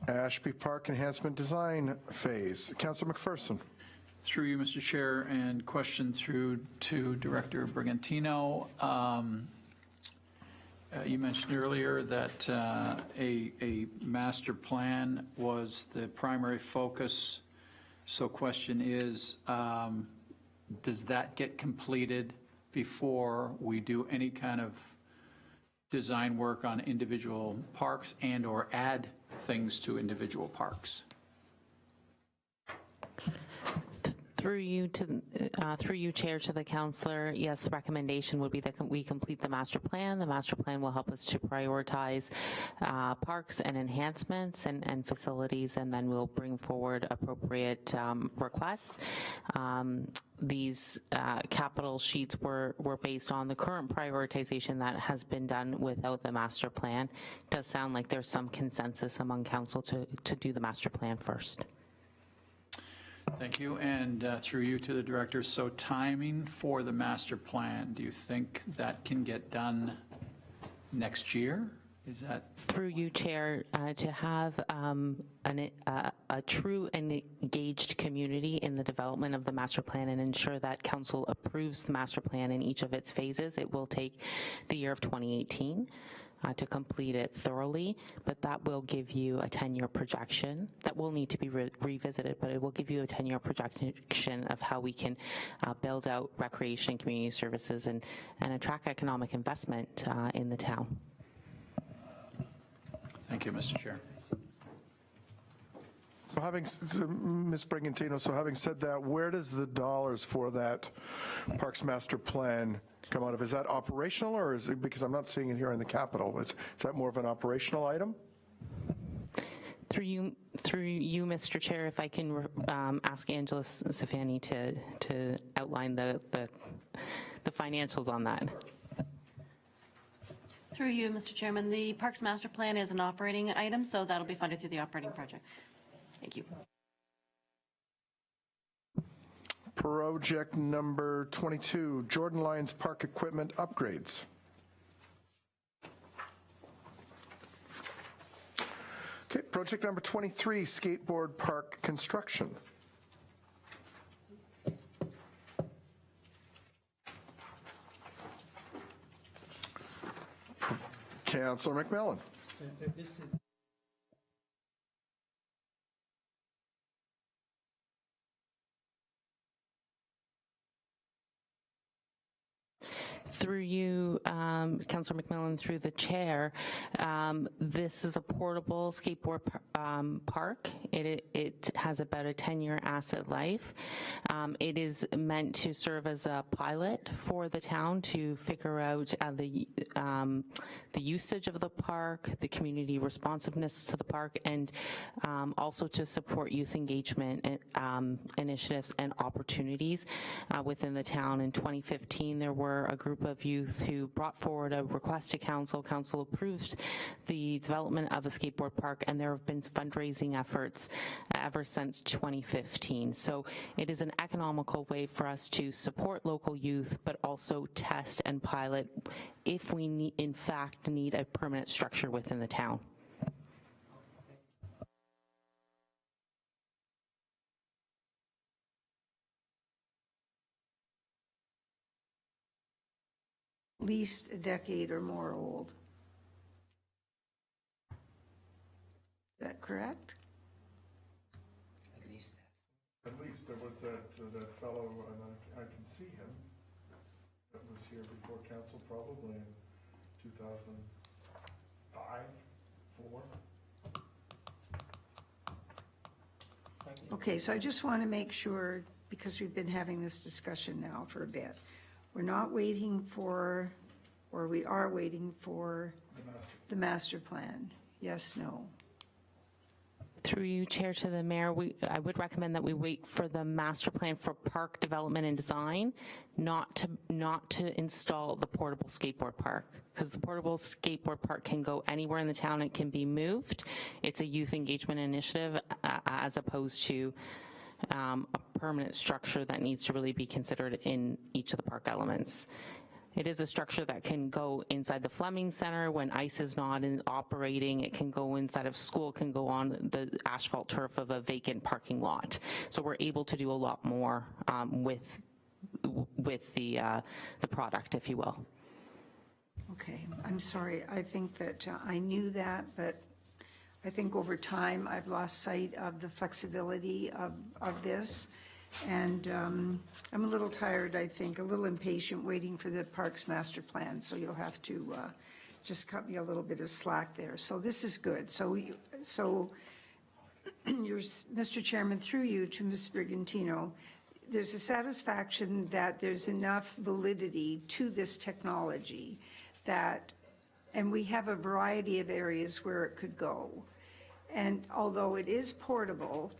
[SPEAKER 1] Ashby Park Enhancement Design Phase. Councillor McPherson.
[SPEAKER 3] Through you, Mr. Chair, and question through to Director Brigantino. You mentioned earlier that a master plan was the primary focus. So question is, does that get completed before we do any kind of design work on individual parks and or add things to individual parks?
[SPEAKER 10] Through you, Chair, to the councillor, yes, the recommendation would be that we complete the master plan. The master plan will help us to prioritize parks and enhancements and facilities, and then we'll bring forward appropriate requests. These capital sheets were based on the current prioritization that has been done without the master plan. It does sound like there's some consensus among council to do the master plan first.
[SPEAKER 3] Thank you. And through you to the director, so timing for the master plan, do you think that can get done next year? Is that?
[SPEAKER 10] Through you, Chair, to have a true and engaged community in the development of the master plan and ensure that council approves the master plan in each of its phases, it will take the year of 2018. To complete it thoroughly, but that will give you a 10-year projection that will need to be revisited, but it will give you a 10-year projection of how we can build out recreation and community services and attract economic investment in the town.
[SPEAKER 3] Thank you, Mr. Chair.
[SPEAKER 1] Well, Ms. Brigantino, so having said that, where does the dollars for that Parks Master Plan come out of? Is that operational, or is it, because I'm not seeing it here in the capital, is that more of an operational item?
[SPEAKER 10] Through you, Mr. Chair, if I can ask Angela Safani to outline the financials on that.
[SPEAKER 6] Through you, Mr. Chairman, the Parks Master Plan is an operating item, so that'll be funded through the operating project. Thank you.
[SPEAKER 1] Project number 22, Jordan Lyons Park equipment upgrades. Okay, project number 23, skateboard park construction. Councillor McMillan.
[SPEAKER 10] Through you, Councillor McMillan, through the chair, this is a portable skateboard park. It has about a 10-year asset life. It is meant to serve as a pilot for the town to figure out the usage of the park, the community responsiveness to the park, and also to support youth engagement initiatives and opportunities within the town. In 2015, there were a group of youth who brought forward a request to council. Council approved the development of a skateboard park, and there have been fundraising efforts ever since 2015. So it is an economical way for us to support local youth, but also test and pilot if we in fact need a permanent structure within the town.
[SPEAKER 7] At least a decade or more old. Is that correct?
[SPEAKER 1] At least there was that fellow, and I can see him, that was here before council probably in 2005, 4.
[SPEAKER 7] Okay, so I just want to make sure, because we've been having this discussion now for a bit, we're not waiting for, or we are waiting for the master plan. Yes, no.
[SPEAKER 10] Through you, Chair, to the Mayor, I would recommend that we wait for the master plan for park development and design, not to install the portable skateboard park, because the portable skateboard park can go anywhere in the town. It can be moved. It's a youth engagement initiative as opposed to a permanent structure that needs to really be considered in each of the park elements. It is a structure that can go inside the Fleming Center when ICE is not operating. It can go inside of school, can go on the asphalt turf of a vacant parking lot. So we're able to do a lot more with the product, if you will.
[SPEAKER 7] Okay, I'm sorry. I think that I knew that, but I think over time I've lost sight of the flexibility of this. And I'm a little tired, I think, a little impatient waiting for the Parks Master Plan. So you'll have to just cut me a little bit of slack there. So this is good. So Mr. Chairman, through you to Ms. Brigantino, there's a satisfaction that there's enough validity to this technology that, and we have a variety of areas where it could go. And although it is portable,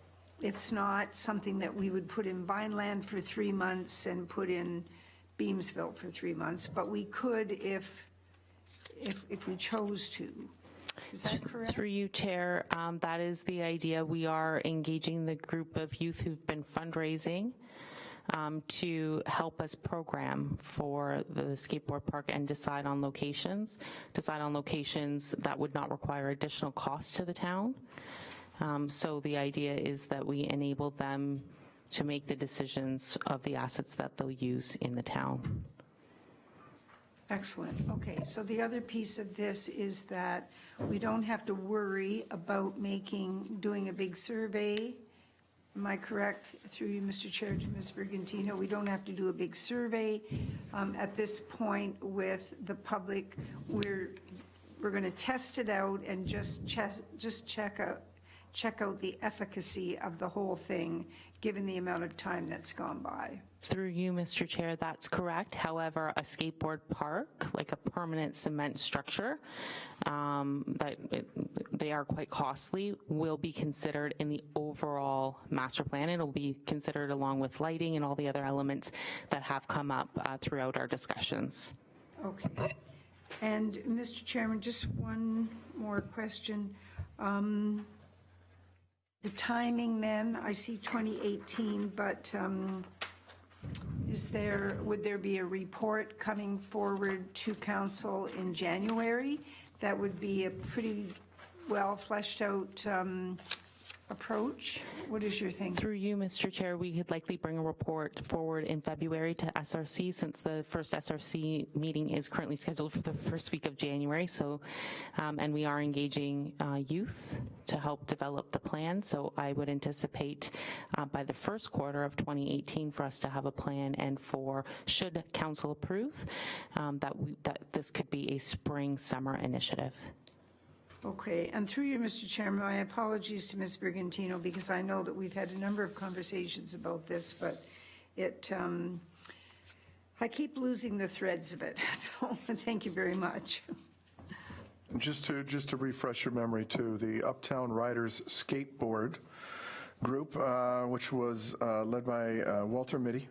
[SPEAKER 7] it's not something that we would put in Vineland for 3 months and put in Beamsville for 3 months, but we could if we chose to. Is that correct?
[SPEAKER 10] Through you, Chair, that is the idea. We are engaging the group of youth who've been fundraising to help us program for the skateboard park and decide on locations that would not require additional cost to the town. So the idea is that we enable them to make the decisions of the assets that they'll use in the town.
[SPEAKER 7] Excellent. Okay, so the other piece of this is that we don't have to worry about doing a big survey. Am I correct, through you, Mr. Chair, to Ms. Brigantino? We don't have to do a big survey at this point with the public. We're going to test it out and just check check out the efficacy of the whole thing, given the amount of time that's gone by.
[SPEAKER 10] Through you, Mr. Chair, that's correct. However, a skateboard park, like a permanent cement structure, they are quite costly, will be considered in the overall master plan. It'll be considered along with lighting and all the other elements that have come up throughout our discussions.
[SPEAKER 7] Okay. And Mr. Chairman, just one more question. The timing then, I see 2018, but would there be a report coming forward to council in January? That would be a pretty well fleshed out approach. What is your thinking?
[SPEAKER 10] Through you, Mr. Chair, we could likely bring a report forward in February to SRC, since the first SRC meeting is currently scheduled for the first week of January. So, and we are engaging youth to help develop the plan. So I would anticipate by the first quarter of 2018 for us to have a plan, and for, should council approve, that this could be a spring-summer initiative.
[SPEAKER 7] Okay, and through you, Mr. Chairman, my apologies to Ms. Brigantino, because I know that we've had a number of conversations about this, but I keep losing the threads of it, so thank you very much.
[SPEAKER 1] Just to refresh your memory too, the Uptown Riders Skateboard Group, which was led by Walter Mitty,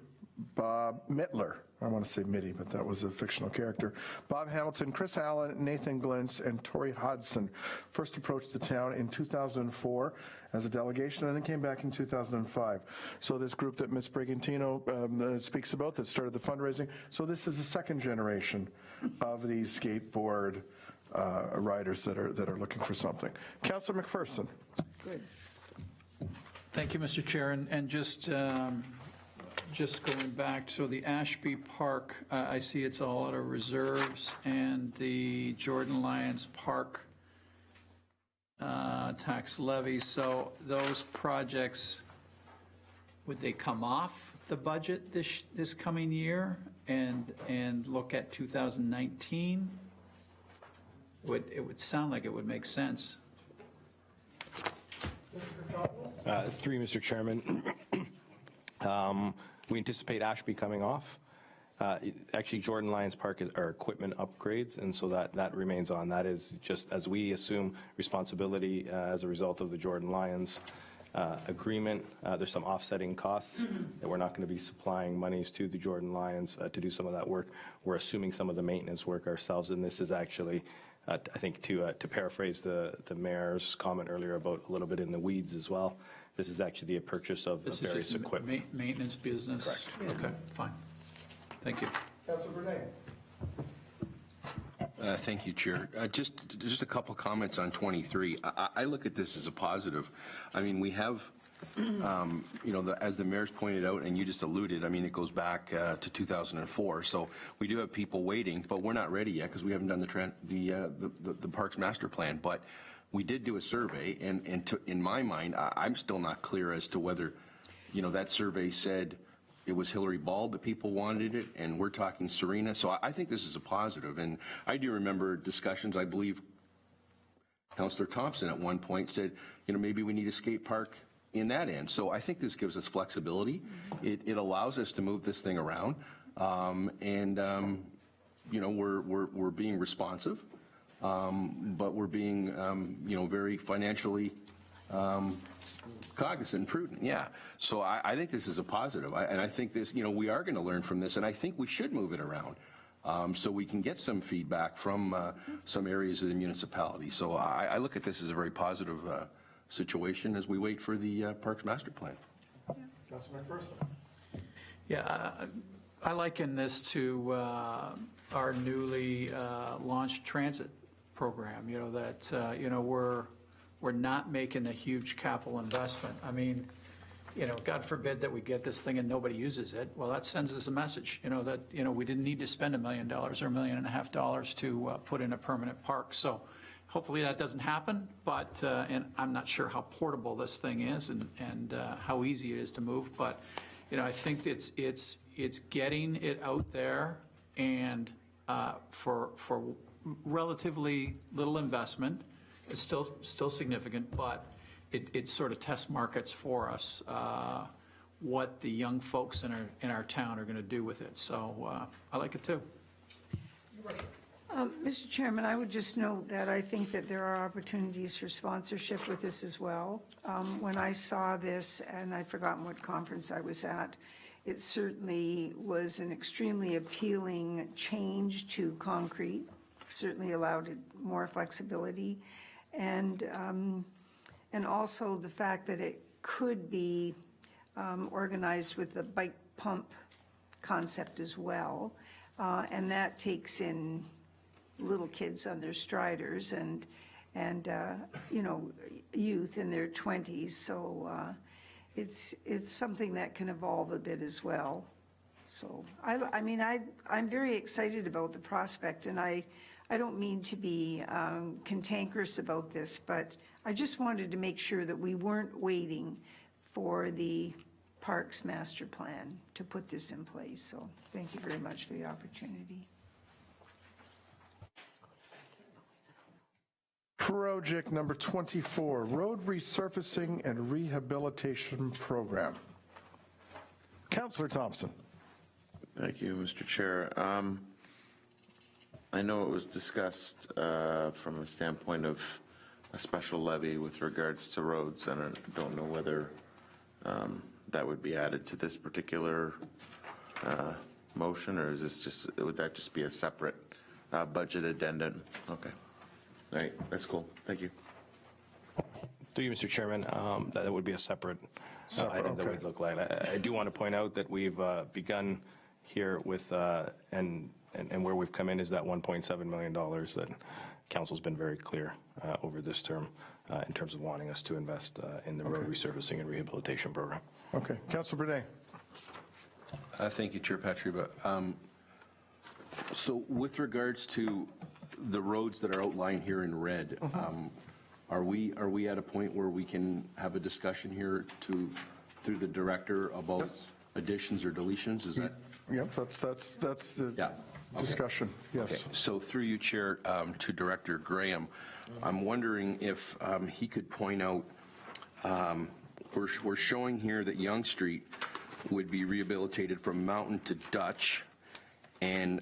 [SPEAKER 1] Bob Mittler, I want to say Mitty, but that was a fictional character, Bob Hamilton, Chris Allen, Nathan Glintz, and Tori Hodson, first approached the town in 2004 as a delegation, and then came back in 2005. So this group that Ms. Brigantino speaks about that started the fundraising, so this is the second generation of these skateboard riders that are looking for something. Councillor McPherson.
[SPEAKER 3] Good. Thank you, Mr. Chair, and just going back, so the Ashby Park, I see it's all out of reserves, and the Jordan Lyons Park tax levy. So those projects, would they come off the budget this coming year and look at 2019? It would sound like it would make sense.
[SPEAKER 2] Through you, Mr. Chairman. We anticipate Ashby coming off. Actually, Jordan Lyons Park are equipment upgrades, and so that remains on. That is just as we assume responsibility as a result of the Jordan Lyons agreement. There's some offsetting costs that we're not going to be supplying monies to the Jordan Lyons to do some of that work. We're assuming some of the maintenance work ourselves, and this is actually, I think, to paraphrase the mayor's comment earlier about a little bit in the weeds as well. This is actually a purchase of various equipment.
[SPEAKER 3] Maintenance business?
[SPEAKER 2] Correct.
[SPEAKER 3] Okay, fine. Thank you.
[SPEAKER 1] Councillor Bernay.
[SPEAKER 14] Thank you, Chair. Just a couple comments on 23. I look at this as a positive. I mean, we have, as the mayor's pointed out, and you just alluded, I mean, it goes back to 2004. So we do have people waiting, but we're not ready yet because we haven't done the Parks Master Plan. But we did do a survey, and in my mind, I'm still not clear as to whether, that survey said it was Hillary Bald that people wanted it, and we're talking Serena. So I think this is a positive, and I do remember discussions. I believe Councillor Thompson at one point said, maybe we need a skate park in that end. So I think this gives us flexibility. It allows us to move this thing around, and we're being responsive. But we're being, very financially cognizant and prudent. Yeah. So I think this is a positive. And I think this, we are going to learn from this, and I think we should move it around so we can get some feedback from some areas of the municipality. So I look at this as a very positive situation as we wait for the Parks Master Plan.
[SPEAKER 1] Councillor McPherson.
[SPEAKER 3] Yeah, I liken this to our newly launched transit program, we're not making a huge capital investment. I mean, God forbid that we get this thing and nobody uses it. Well, that sends us a message, that, we didn't need to spend $1 million or $1.5 million to put in a permanent park. So hopefully that doesn't happen, but, and I'm not sure how portable this thing is and how easy it is to move, but, I think it's getting it out there, and for relatively little investment. It's still significant, but it sort of test markets for us what the young folks in our town are going to do with it. So I like it too.
[SPEAKER 7] Mr. Chairman, I would just note that I think that there are opportunities for sponsorship with this as well. When I saw this, and I've forgotten what conference I was at, it certainly was an extremely appealing change to concrete, certainly allowed it more flexibility, and also the fact that it could be organized with the bike pump concept as well, and that takes in little kids on their striders and you know, youth in their 20s. So it's something that can evolve a bit as well. So I mean, I'm very excited about the prospect, and I don't mean to be cantankerous about this, but I just wanted to make sure that we weren't waiting for the Parks Master Plan to put this in place. So thank you very much for the opportunity.
[SPEAKER 1] Project number 24, Road Resurfacing and Rehabilitation Program. Councillor Thompson.
[SPEAKER 5] Thank you, Mr. Chair. I know it was discussed from a standpoint of a special levy with regards to roads, and I don't know whether that would be added to this particular motion, or is this just, would that just be a separate budget addendum? Okay. All right, that's cool. Thank you.
[SPEAKER 2] Through you, Mr. Chairman, that would be a separate item that would look like. I do want to point out that we've begun here with, and where we've come in is that $1.7 million that Council's been very clear over this term in terms of wanting us to invest in the road resurfacing and rehabilitation program.
[SPEAKER 1] Okay, Councilor Bernay.
[SPEAKER 14] Thank you, Chair Patriba. So with regards to the roads that are outlined here in red, are we at a point where we can have a discussion here through the director about additions or deletions? Is that?
[SPEAKER 1] Yep, that's the discussion. Yes.
[SPEAKER 14] Okay. So through you, Chair, to Director Graham, I'm wondering if he could point out, we're showing here that Yonge Street would be rehabilitated from Mountain to Dutch, and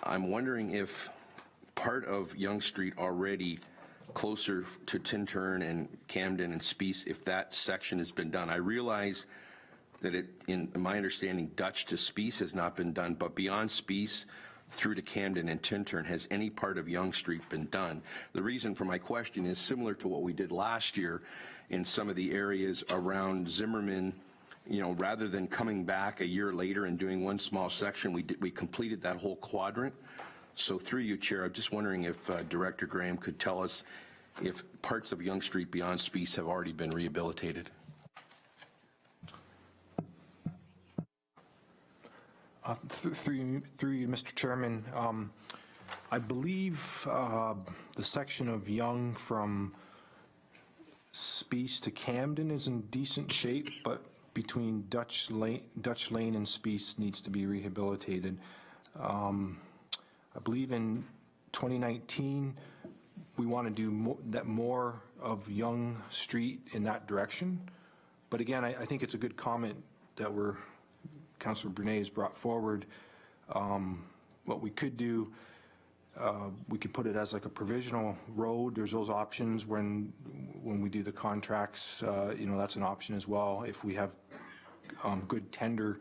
[SPEAKER 14] I'm wondering if part of Yonge Street already closer to Tintern and Camden and Spies, if that section has been done. I realize that in my understanding, Dutch to Spies has not been done, but beyond Spies through to Camden and Tintern, has any part of Yonge Street been done? The reason for my question is similar to what we did last year in some of the areas around Zimmerman. You know, rather than coming back a year later and doing one small section, we completed that whole quadrant. So through you, Chair, I'm just wondering if Director Graham could tell us if parts of Yonge Street beyond Spies have already been rehabilitated.
[SPEAKER 4] Through you, Mr. Chairman, I believe the section of Yonge from Spies to Camden is in decent shape, but between Dutch Lane and Spies needs to be rehabilitated. I believe in 2019 we want to do more of Yonge Street in that direction. But again, I think it's a good comment that Councillor Bernay has brought forward. What we could do, we could put it as like a provisional road. There's those options when we do the contracts. You know, that's an option as well. If we have good tender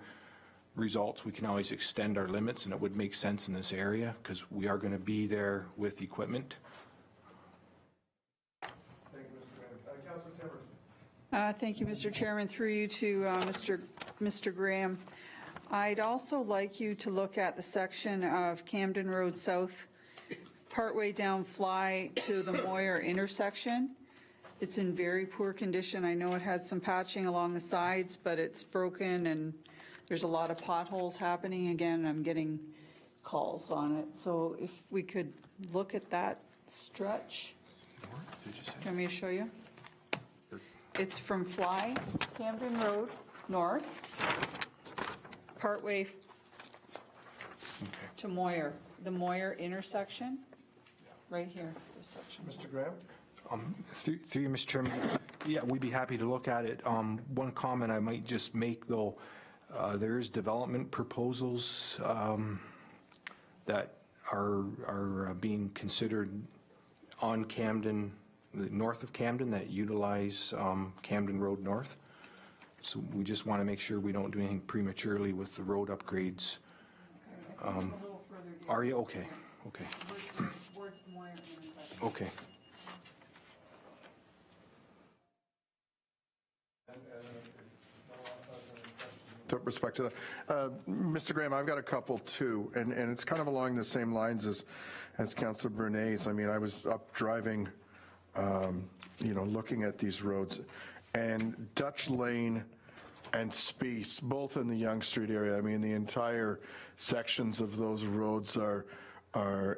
[SPEAKER 4] results, we can always extend our limits, and it would make sense in this area because we are going to be there with equipment.
[SPEAKER 1] Thank you, Mr. Graham. Councilor Timmers.
[SPEAKER 13] Thank you, Mr. Chairman. Through you to Mr. Graham. I'd also like you to look at the section of Camden Road South, partway down Fly to the Moyer intersection. It's in very poor condition. I know it had some patching along the sides, but it's broken and there's a lot of potholes happening. Again, I'm getting calls on it. So if we could look at that stretch. Do you want me to show you? It's from Fly, Camden Road, north, partway to Moyer, the Moyer intersection, right here, this section.
[SPEAKER 1] Mr. Graham?
[SPEAKER 4] Through you, Mr. Chairman, Yeah, we'd be happy to look at it. One comment I might just make, though, there's development proposals that are being considered on Camden, north of Camden, that utilize Camden Road North. So we just want to make sure we don't do anything prematurely with the road upgrades. Are you? Okay, okay. Okay.
[SPEAKER 1] With respect to that, Mr. Graham, I've got a couple too, and it's kind of along the same lines as Councilor Bernays. I mean, I was up driving, looking at these roads, and Dutch Lane and Spies, both in the Yonge Street area. I mean, the entire sections of those roads are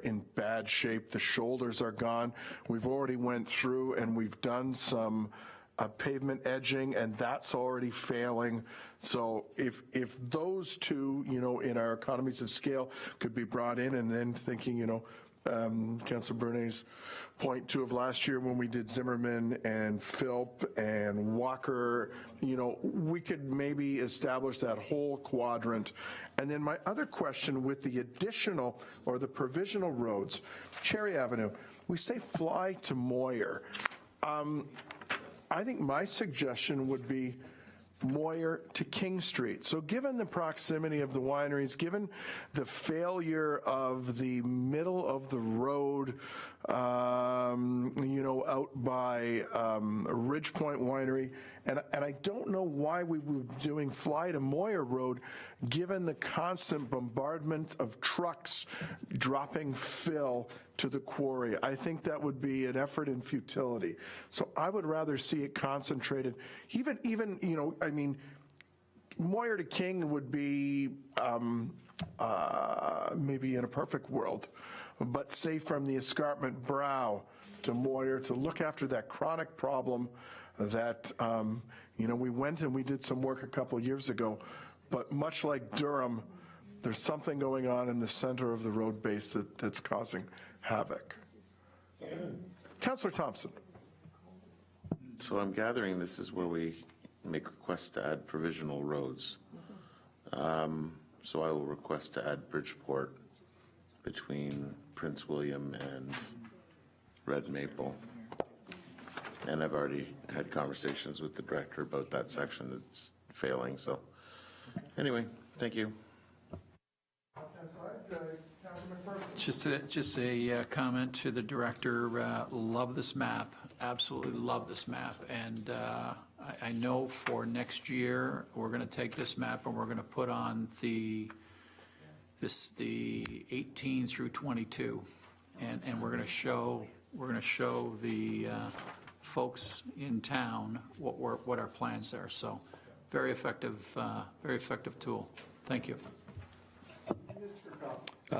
[SPEAKER 1] in bad shape. The shoulders are gone. We've already went through and we've done some pavement edging, and that's already failing. So if those two, in our economies of scale could be brought in, and then thinking, Councilor Bernays' point too of last year when we did Zimmerman and Philp and Walker, we could maybe establish that whole quadrant. And then my other question with the additional or the provisional roads, Cherry Avenue, we say fly to Moyer. I think my suggestion would be Moyer to King Street. So given the proximity of the wineries, given the failure of the middle of the road, out by Ridge Point Winery, and I don't know why we were doing Fly to Moyer Road, given the constant bombardment of trucks dropping fill to the quarry. I think that would be an effort in futility. So I would rather see it concentrated, even Moyer to King would be maybe in a perfect world, but say from the escarpment brow to Moyer to look after that chronic problem that, we went and we did some work a couple years ago, but much like Durham, there's something going on in the center of the road base that's causing havoc. Councillor Thompson.
[SPEAKER 5] So I'm gathering this is where we make requests to add provisional roads. So I will request to add Bridgeport between Prince William and Red Maple. And I've already had conversations with the director about that section that's failing. So anyway, thank you.
[SPEAKER 3] Just a comment to the director. Love this map. Absolutely love this map. And I know for next year we're going to take this map and we're going to put on the 18 through 22, and we're going to show the folks in town what our plans are. So very effective tool. Thank you.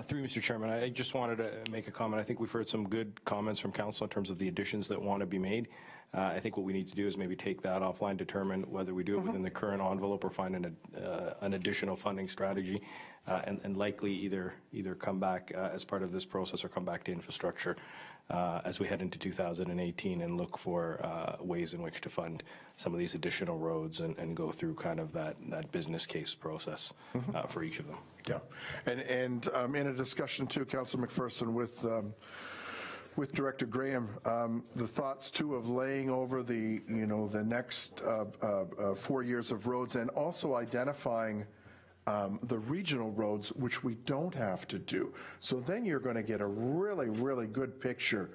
[SPEAKER 2] Through Mr. Chairman, I just wanted to make a comment. I think we've heard some good comments from council in terms of the additions that want to be made. I think what we need to do is maybe take that offline, determine whether we do it within the current envelope or find an additional funding strategy, and likely either come back as part of this process or come back to infrastructure as we head into 2018 and look for ways in which to fund some of these additional roads and go through kind of that business case process for each of them.
[SPEAKER 1] Yeah, and in a discussion too, Councilor McPherson, with Director Graham, the thoughts too of laying over the next 4 years of roads, and also identifying the regional roads, which we don't have to do. So then you're going to get a really, really good picture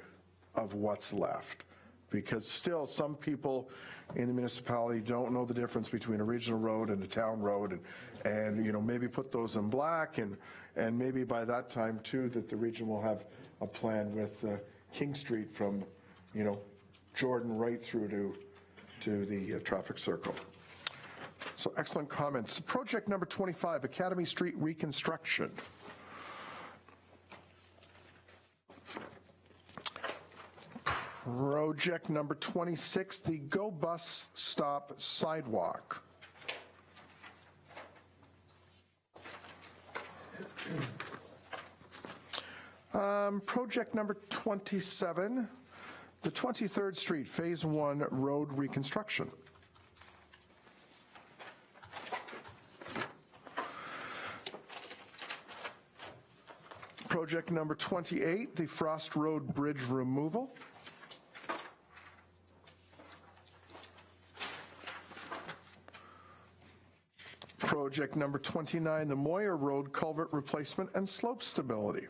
[SPEAKER 1] of what's left. Because still some people in the municipality don't know the difference between a regional road and a town road, and maybe put those in black, and maybe by that time too that the region will have a plan with King Street from Jordan right through to the traffic circle. So excellent comments. Project number 25, Academy Street reconstruction. Project number 26, the Go Bus Stop Sidewalk. Project number 27, the 23rd Street Phase 1 road reconstruction. Project number 28, the Frost Road Bridge removal. Project number 29, the Moyer Road culvert replacement and slope stability.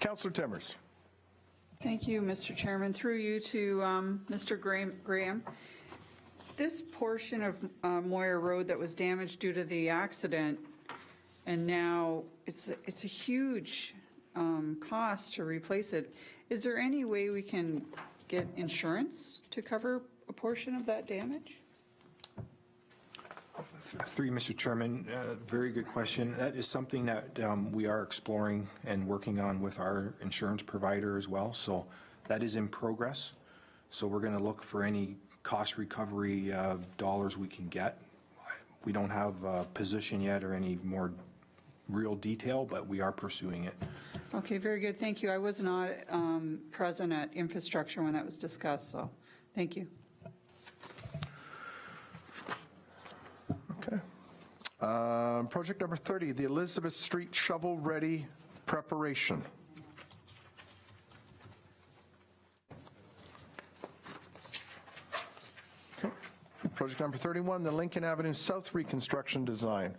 [SPEAKER 1] Councillor Timmers.
[SPEAKER 13] Thank you, Mr. Chairman. Through you to Mr. Graham. This portion of Moyer Road that was damaged due to the accident, and now it's a huge cost to replace it. Is there any way we can get insurance to cover a portion of that damage?
[SPEAKER 4] Through you, Mr. Chairman, very good question. That is something that we are exploring and working on with our insurance provider as well. So that is in progress. So we're going to look for any cost recovery dollars we can get. We don't have a position yet or any more real detail, but we are pursuing it.
[SPEAKER 13] Okay, very good. Thank you. I was not present at infrastructure when that was discussed, so thank you.
[SPEAKER 1] Okay. Project number 30, the Elizabeth Street shovel-ready preparation. Okay. Project number 31, the Lincoln Avenue South reconstruction design.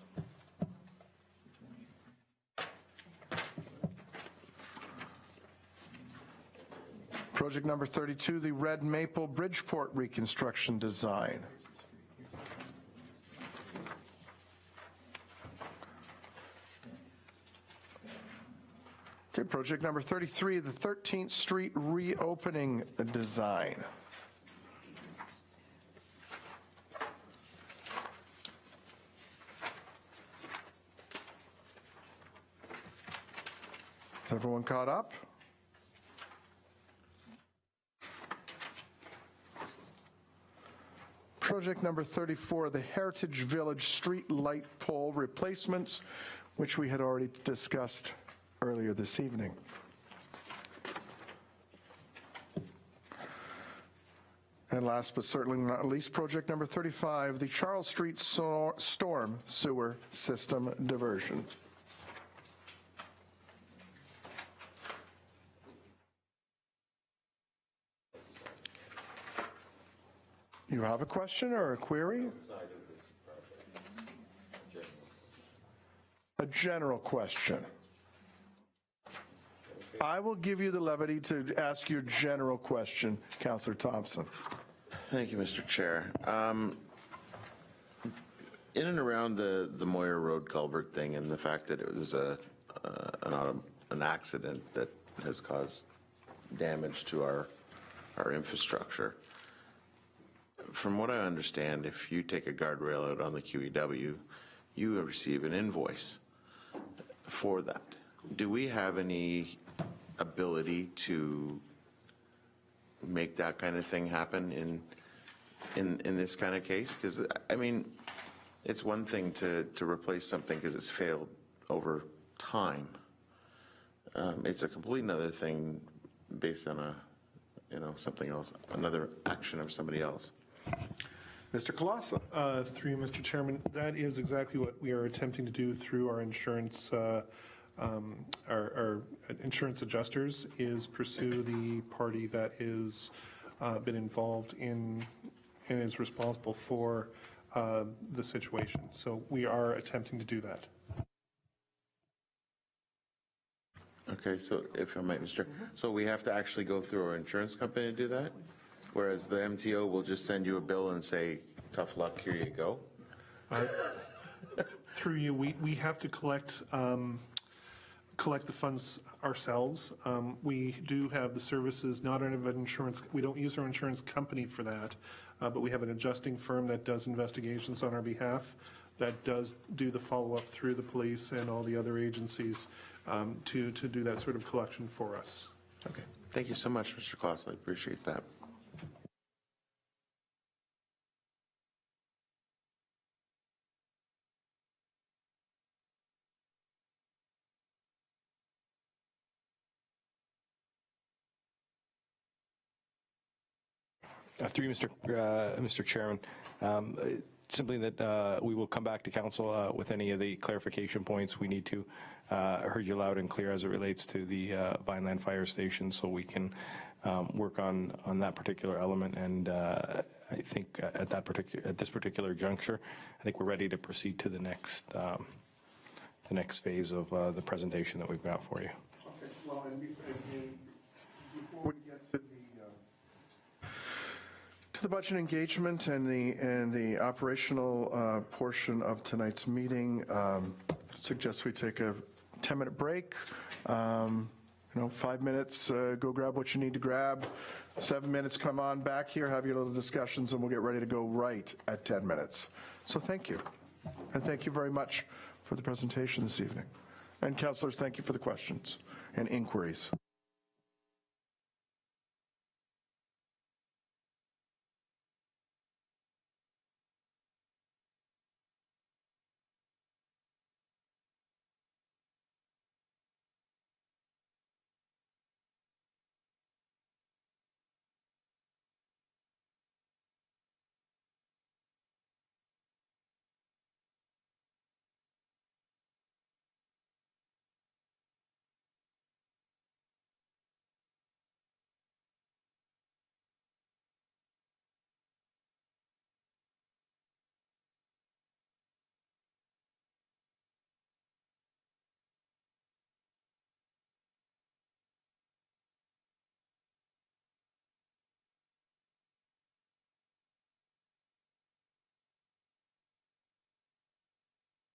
[SPEAKER 1] Project number 32, the Red Maple Bridgeport reconstruction design. Okay, project number 33, the 13th Street reopening design. Is everyone caught up? Project number 34, the Heritage Village street light pole replacements, which we had already discussed earlier this evening. And last but certainly not least, project number 35, the Charles Street storm sewer system diversion. You have a question or a query? A general question. I will give you the levity to ask your general question, Councillor Thompson.
[SPEAKER 5] Thank you, Mr. Chair. In and around the Moyer Road culvert thing and the fact that it was an accident that has caused damage to our infrastructure, from what I understand, if you take a guardrail out on the QEW, you receive an invoice for that. Do we have any ability to make that kind of thing happen in this kind of case? Because, I mean, it's one thing to replace something because it's failed over time. It's a complete another thing based on something else, another action of somebody else.
[SPEAKER 1] Mr. Colassa.
[SPEAKER 15] Through you, Mr. Chairman, that is exactly what we are attempting to do through our insurance, our insurance adjusters, is pursue the party that is been involved in and is responsible for the situation. So we are attempting to do that.
[SPEAKER 5] Okay, so if I might, Mr. So we have to actually go through our insurance company to do that? Whereas the MTO will just send you a bill and say, tough luck, here you go?
[SPEAKER 15] Through you, we have to collect the funds ourselves. We do have the services, not of an insurance, we don't use our insurance company for that, but we have an adjusting firm that does investigations on our behalf, that does do the follow-up through the police and all the other agencies to do that sort of collection for us.
[SPEAKER 5] Okay, thank you so much, Mr. Kloss. I appreciate that.
[SPEAKER 2] Through you, Mr. Chairman, simply that we will come back to council with any of the clarification points we need to. I heard you loud and clear as it relates to the Vineland Fire Station, so we can work on that particular element. And I think at this particular juncture, I think we're ready to proceed to the next phase of the presentation that we've got for you.
[SPEAKER 1] Okay, well, and before we get to the budget engagement and the operational portion of tonight's meeting, suggest we take a 10-minute break. 5 minutes, go grab what you need to grab. 7 minutes, come on back here, have your little discussions, and we'll get ready to go right at 10 minutes. So thank you. And thank you very much for the presentation this evening. And councilors, thank you for the questions and inquiries.